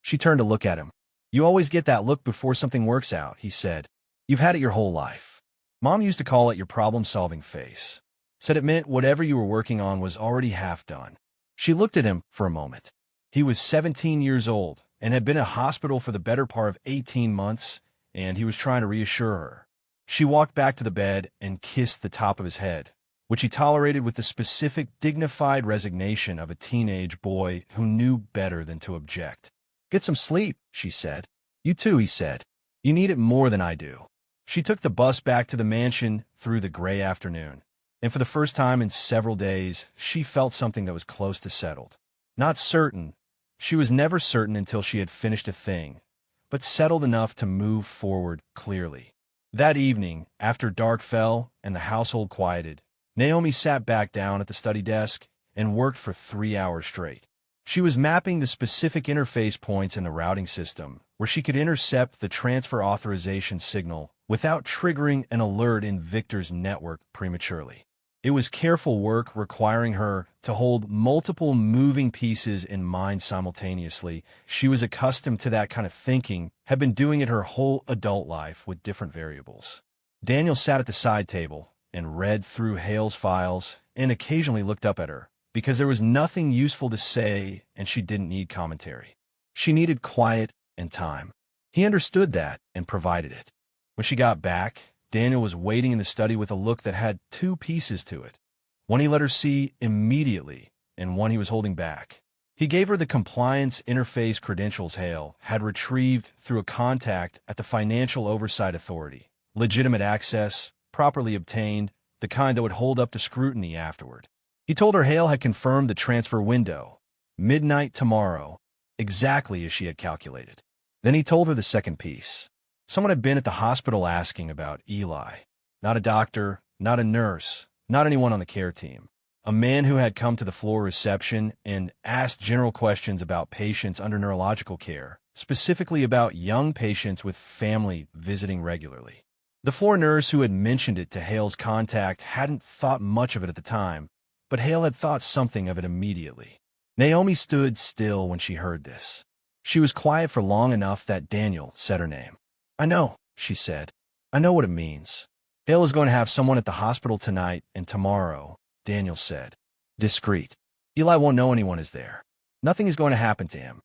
She turned to look at him. "You always get that look before something works out," he said. "You've had it your whole life. Mom used to call it your problem-solving face. Said it meant whatever you were working on was already half done." She looked at him for a moment. He was 17 years old and had been in a hospital for the better part of 18 months, and he was trying to reassure her. She walked back to the bed and kissed the top of his head, which he tolerated with the specific, dignified resignation of a teenage boy who knew better than to object. "Get some sleep," she said. "You too," he said. "You need it more than I do." She took the bus back to the mansion through the gray afternoon, and for the first time in several days, she felt something that was close to settled. Not certain. She was never certain until she had finished a thing, but settled enough to move forward clearly. That evening, after dark fell and the household quieted, Naomi sat back down at the study desk and worked for 3 hours straight. She was mapping the specific interface points in the routing system where she could intercept the transfer authorization signal without triggering an alert in Victor's network prematurely. It was careful work requiring her to hold multiple moving pieces in mind simultaneously. She was accustomed to that kind of thinking, had been doing it her whole adult life with different variables. Daniel sat at the side table and read through Hale's files and occasionally looked up at her, because there was nothing useful to say and she didn't need commentary. She needed quiet and time. He understood that and provided it. When she got back, Daniel was waiting in the study with a look that had 2 pieces to it. One he let her see immediately, and one he was holding back. He gave her the compliance interface credentials Hale had retrieved through a contact at the Financial Oversight Authority. Legitimate access, properly obtained, the kind that would hold up to scrutiny afterward. He told her Hale had confirmed the transfer window, midnight tomorrow, exactly as she had calculated. Then he told her the second piece. Someone had been at the hospital asking about Eli. Not a doctor, not a nurse, not anyone on the care team. A man who had come to the floor reception and asked general questions about patients under neurological care, specifically about young patients with family visiting regularly. The floor nurse who had mentioned it to Hale's contact hadn't thought much of it at the time, but Hale had thought something of it immediately. Naomi stood still when she heard this. She was quiet for long enough that Daniel said her name. "I know," she said. "I know what it means. Hale is going to have someone at the hospital tonight and tomorrow," Daniel said. Discreet. Eli won't know anyone is there. Nothing is going to happen to him.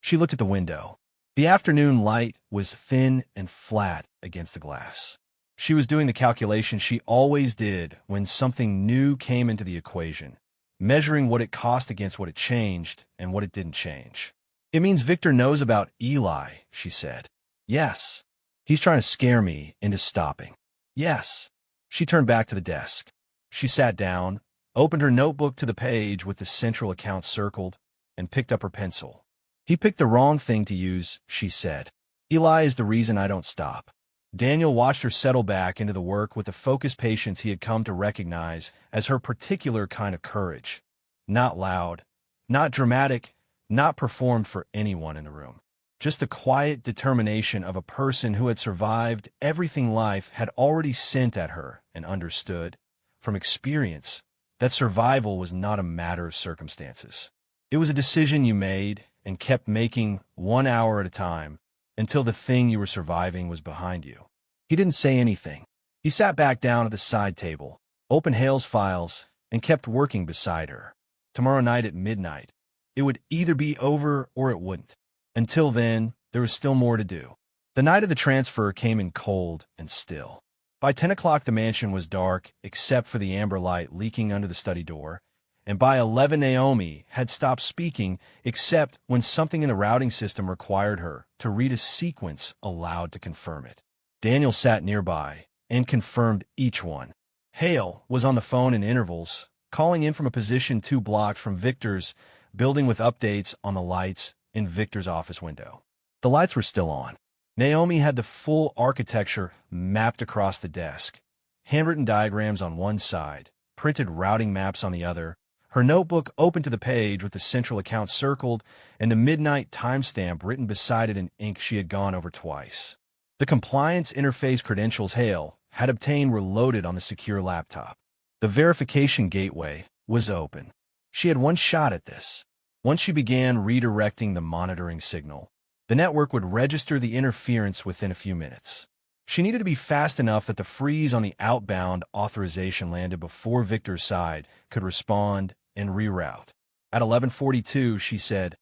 She looked at the window. The afternoon light was thin and flat against the glass. She was doing the calculation she always did when something new came into the equation, measuring what it cost against what it changed and what it didn't change. It means Victor knows about Eli, she said. Yes. He's trying to scare me into stopping. Yes. She turned back to the desk. She sat down, opened her notebook to the page with the central account circled, and picked up her pencil. He picked the wrong thing to use, she said. Eli is the reason I don't stop. Daniel watched her settle back into the work with the focused patience he had come to recognize as her particular kind of courage. Not loud, not dramatic, not performed for anyone in the room. Just the quiet determination of a person who had survived everything life had already sent at her and understood, from experience, that survival was not a matter of circumstances. It was a decision you made and kept making 1 hour at a time until the thing you were surviving was behind you. He didn't say anything. He sat back down at the side table, opened Hale's files, and kept working beside her. Tomorrow night at midnight, it would either be over or it wouldn't. Until then, there was still more to do. The night of the transfer came in cold and still. By 10 o'clock, the mansion was dark, except for the amber light leaking under the study door, and by 11, Naomi had stopped speaking except when something in the routing system required her to read a sequence aloud to confirm it. Daniel sat nearby and confirmed each one. Hale was on the phone in intervals, calling in from a position 2 blocks from Victor's, building with updates on the lights in Victor's office window. The lights were still on. Naomi had the full architecture mapped across the desk, handwritten diagrams on one side, printed routing maps on the other, her notebook open to the page with the central account circled, and the midnight timestamp written beside it in ink she had gone over twice. The compliance interface credentials Hale had obtained were loaded on the secure laptop. The verification gateway was open. She had one shot at this. Once she began redirecting the monitoring signal, the network would register the interference within a few minutes. She needed to be fast enough that the freeze on the outbound authorization landed before Victor's side could respond and reroute. At 11:42, she said,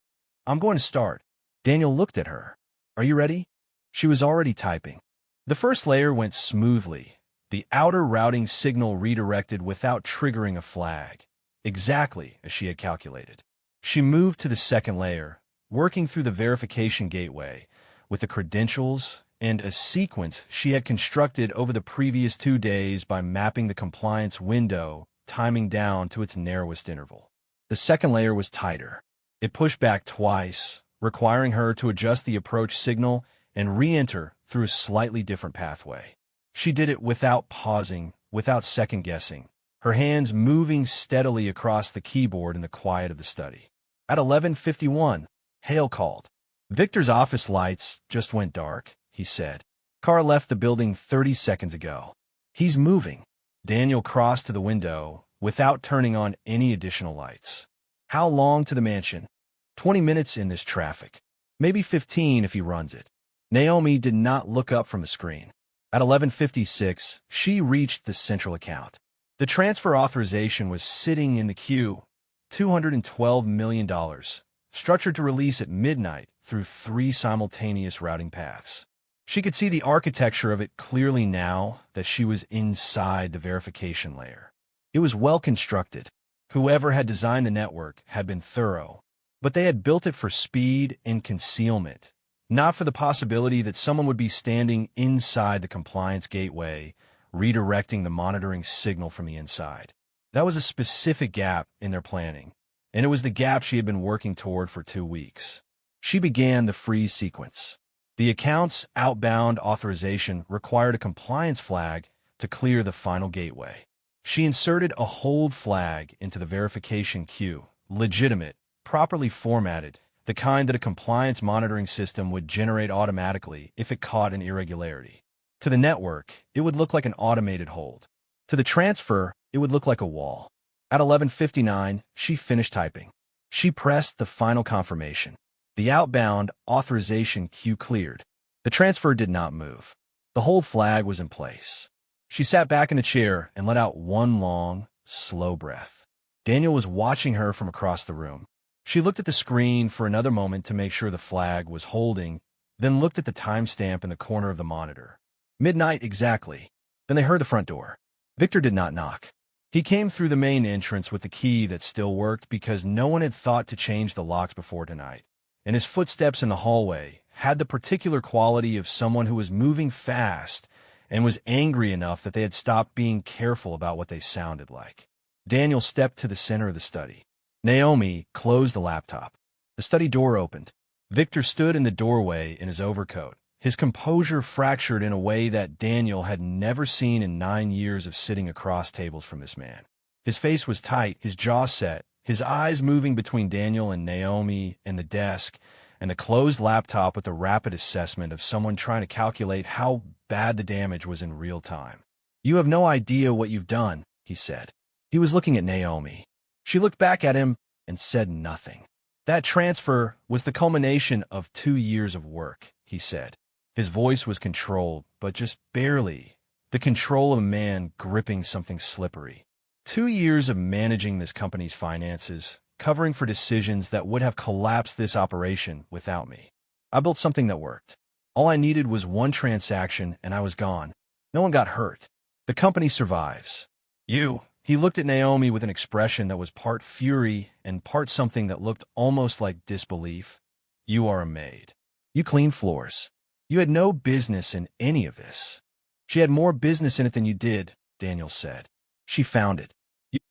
"I'm going to start." Daniel looked at her. "Are you ready?" She was already typing. The first layer went smoothly. The outer routing signal redirected without triggering a flag, exactly as she had calculated. She moved to the second layer, working through the verification gateway with the credentials and a sequence she had constructed over the previous 2 days by mapping the compliance window, timing down to its narrowest interval. The second layer was tighter. It pushed back twice, requiring her to adjust the approach signal and re-enter through a slightly different pathway. She did it without pausing, without second-guessing, her hands moving steadily across the keyboard in the quiet of the study. At 11:51, Hale called. "Victor's office lights just went dark," he said. "Carr left the building 30 seconds ago. He's moving." Daniel crossed to the window without turning on any additional lights. "How long to the mansion?" 20 minutes in this traffic. Maybe 15 if he runs it. Naomi did not look up from the screen. At 11:56, she reached the central account. The transfer authorization was sitting in the queue, $212 million, structured to release at midnight through 3 simultaneous routing paths. She could see the architecture of it clearly now that she was inside the verification layer. It was well constructed. Whoever had designed the network had been thorough, but they had built it for speed and concealment, not for the possibility that someone would be standing inside the compliance gateway, redirecting the monitoring signal from the inside. That was a specific gap in their planning, and it was the gap she had been working toward for 2 weeks. She began the freeze sequence. The account's outbound authorization required a compliance flag to clear the final gateway. She inserted a hold flag into the verification queue, legitimate, properly formatted, the kind that a compliance monitoring system would generate automatically if it caught an irregularity. To the network, it would look like an automated hold. To the transfer, it would look like a wall. At 11:59, she finished typing. She pressed the final confirmation. The outbound authorization queue cleared. The transfer did not move. The hold flag was in place. She sat back in the chair and let out one long, slow breath. Daniel was watching her from across the room. She looked at the screen for another moment to make sure the flag was holding, then looked at the timestamp in the corner of the monitor. Midnight exactly. Then they heard the front door. Victor did not knock. He came through the main entrance with the key that still worked because no one had thought to change the locks before tonight, and his footsteps in the hallway had the particular quality of someone who was moving fast and was angry enough that they had stopped being careful about what they sounded like. Daniel stepped to the center of the study. Naomi closed the laptop. The study door opened. Victor stood in the doorway in his overcoat, his composure fractured in a way that Daniel had never seen in 9 years of sitting across tables from this man. His face was tight, his jaw set, his eyes moving between Daniel and Naomi and the desk, and the closed laptop with a rapid assessment of someone trying to calculate how bad the damage was in real time. "You have no idea what you've done," he said. He was looking at Naomi. She looked back at him and said nothing. "That transfer was the culmination of 2 years of work," he said. His voice was controlled, but just barely. The control of a man gripping something slippery. 2 years of managing this company's finances, covering for decisions that would have collapsed this operation without me. I built something that worked. All I needed was one transaction, and I was gone. No one got hurt. The company survives. You. He looked at Naomi with an expression that was part fury and part something that looked almost like disbelief. You are a maid. You clean floors. You had no business in any of this. She had more business in it than you did, Daniel said. She found it.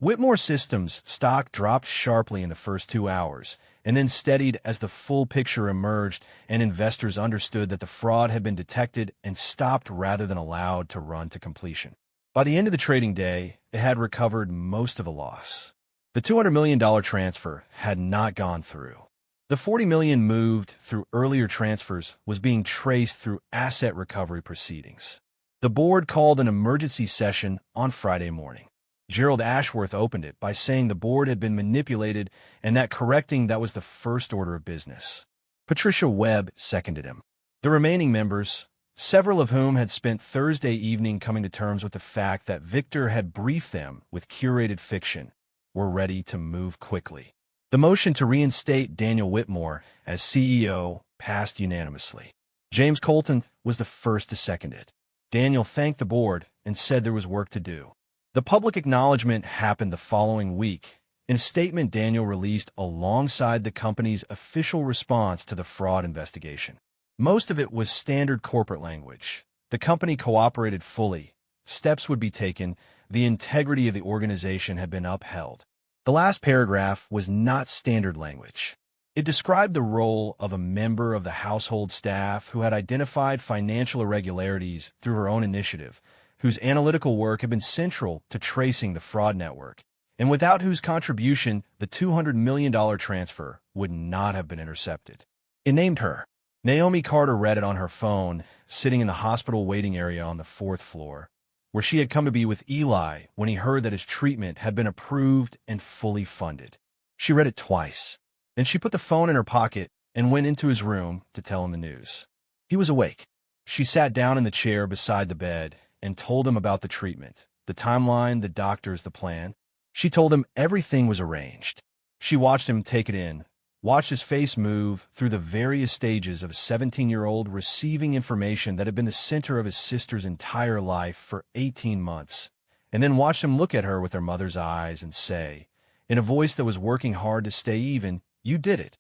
Whitmore Systems stock dropped sharply in the first 2 hours, and then steadied as the full picture emerged and investors understood that the fraud had been detected and stopped rather than allowed to run to completion. By the end of the trading day, it had recovered most of the loss. The $200 million transfer had not gone through. The $40 million moved through earlier transfers was being traced through asset recovery proceedings. The board called an emergency session on Friday morning. Gerald Ashworth opened it by saying the board had been manipulated and that correcting that was the first order of business. Patricia Webb seconded him. The remaining members, several of whom had spent Thursday evening coming to terms with the fact that Victor had briefed them with curated fiction, were ready to move quickly. The motion to reinstate Daniel Whitmore as CEO passed unanimously. James Colton was the first to second it. Daniel thanked the board and said there was work to do. The public acknowledgement happened the following week. In a statement Daniel released alongside the company's official response to the fraud investigation. Most of it was standard corporate language. The company cooperated fully. Steps would be taken. The integrity of the organization had been upheld. The last paragraph was not standard language. It described the role of a member of the household staff who had identified financial irregularities through her own initiative, whose analytical work had been central to tracing the fraud network, and without whose contribution the $200 million transfer would not have been intercepted. It named her. Naomi Carter read it on her phone, sitting in the hospital waiting area on the 4th floor, where she had come to be with Eli when he heard that his treatment had been approved and fully funded. She read it twice. Then she put the phone in her pocket and went into his room to tell him the news. He was awake. She sat down in the chair beside the bed and told him about the treatment, the timeline, the doctors, the plan. She told him everything was arranged. She watched him take it in, watched his face move through the various stages of a 17-year-old receiving information that had been the center of his sister's entire life for 18 months, and then watched him look at her with her mother's eyes and say, in a voice that was working hard to stay even, "You did it."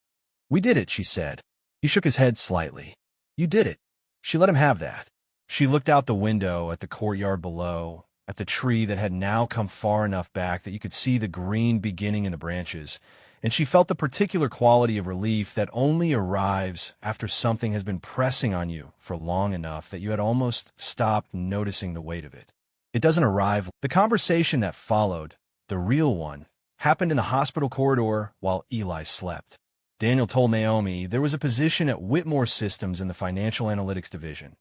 "We did it," she said. He shook his head slightly. "You did it." She let him have that. She looked out the window at the courtyard below, at the tree that had now come far enough back that you could see the green beginning in the branches, and she felt the particular quality of relief that only arrives after something has been pressing on you for long enough that you had almost stopped noticing the weight of it. It doesn't arrive. The conversation that followed, the real one, happened in the hospital corridor while Eli slept. Daniel told Naomi there was a position at Whitmore Systems in the financial analytics division.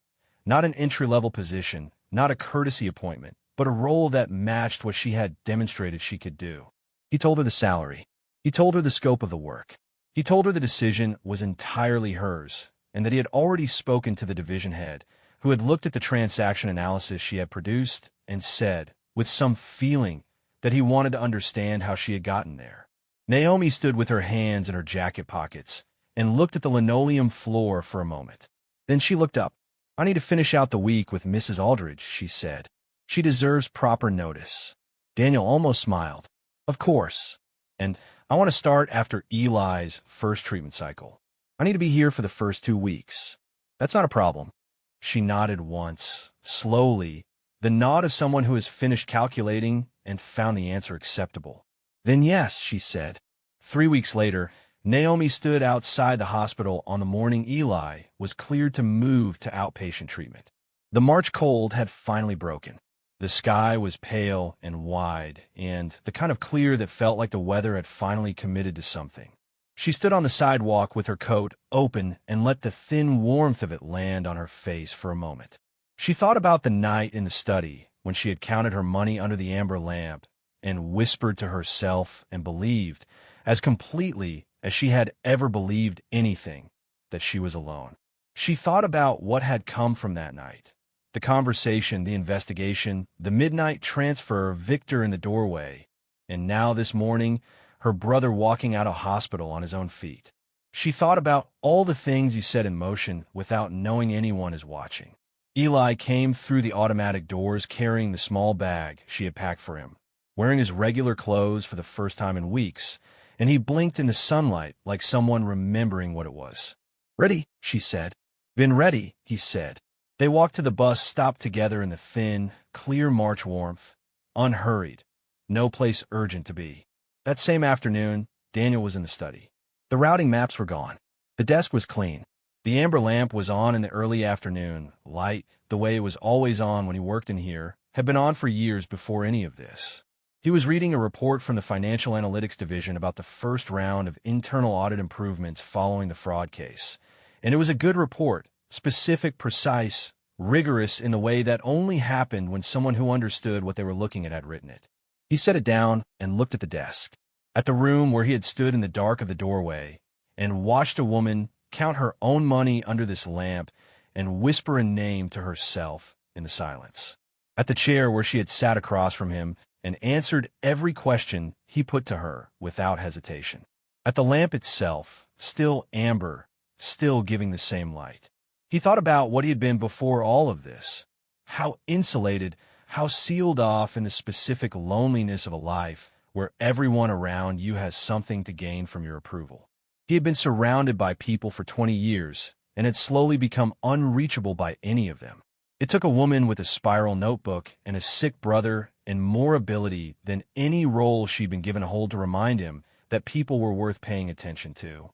Not an entry-level position, not a courtesy appointment, but a role that matched what she had demonstrated she could do. He told her the salary. He told her the scope of the work. He told her the decision was entirely hers, and that he had already spoken to the division head, who had looked at the transaction analysis she had produced and said, with some feeling, that he wanted to understand how she had gotten there. Naomi stood with her hands in her jacket pockets and looked at the linoleum floor for a moment. Then she looked up. "I need to finish out the week with Mrs. Aldridge," she said. "She deserves proper notice." Daniel almost smiled. "Of course. And I want to start after Eli's first treatment cycle. I need to be here for the first 2 weeks." "That's not a problem." She nodded once, slowly, the nod of someone who has finished calculating and found the answer acceptable. "Then yes," she said. 3 weeks later, Naomi stood outside the hospital on the morning Eli was cleared to move to outpatient treatment. The March cold had finally broken. The sky was pale and wide, and the kind of clear that felt like the weather had finally committed to something. She stood on the sidewalk with her coat open and let the thin warmth of it land on her face for a moment. She thought about the night in the study when she had counted her money under the amber lamp and whispered to herself and believed, as completely as she had ever believed anything, that she was alone. She thought about what had come from that night. The conversation, the investigation, the midnight transfer of Victor in the doorway, and now this morning, her brother walking out of hospital on his own feet. She thought about all the things you set in motion without knowing anyone is watching. Eli came through the automatic doors carrying the small bag she had packed for him, wearing his regular clothes for the first time in weeks, and he blinked in the sunlight like someone remembering what it was. "Ready," she said. "Been ready," he said. They walked to the bus stop together in the thin, clear March warmth, unhurried, no place urgent to be. That same afternoon, Daniel was in the study. The routing maps were gone. The desk was clean. The amber lamp was on in the early afternoon. Light, the way it was always on when he worked in here, had been on for years before any of this. He was reading a report from the Financial Analytics Division about the first round of internal audit improvements following the fraud case. And it was a good report, specific, precise, rigorous in the way that only happened when someone who understood what they were looking at had written it. He set it down and looked at the desk, at the room where he had stood in the dark of the doorway, and watched a woman count her own money under this lamp and whisper a name to herself in the silence. At the chair where she had sat across from him and answered every question he put to her without hesitation. At the lamp itself, still amber, still giving the same light. He thought about what he had been before all of this, how insulated, how sealed off in the specific loneliness of a life where everyone around you has something to gain from your approval. He had been surrounded by people for 20 years and had slowly become unreachable by any of them. It took a woman with a spiral notebook and a sick brother and more ability than any role she'd been given a hold to remind him that people were worth paying attention to.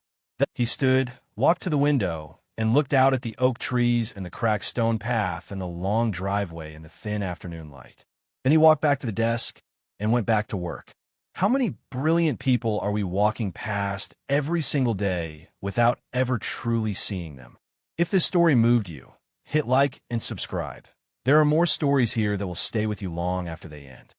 He stood, walked to the window, and looked out at the oak trees and the cracked stone path and the long driveway in the thin afternoon light. Then he walked back to the desk and went back to work. How many brilliant people are we walking past every single day without ever truly seeing them? If this story moved you, hit like and subscribe. There are more stories here that will stay with you long after they end.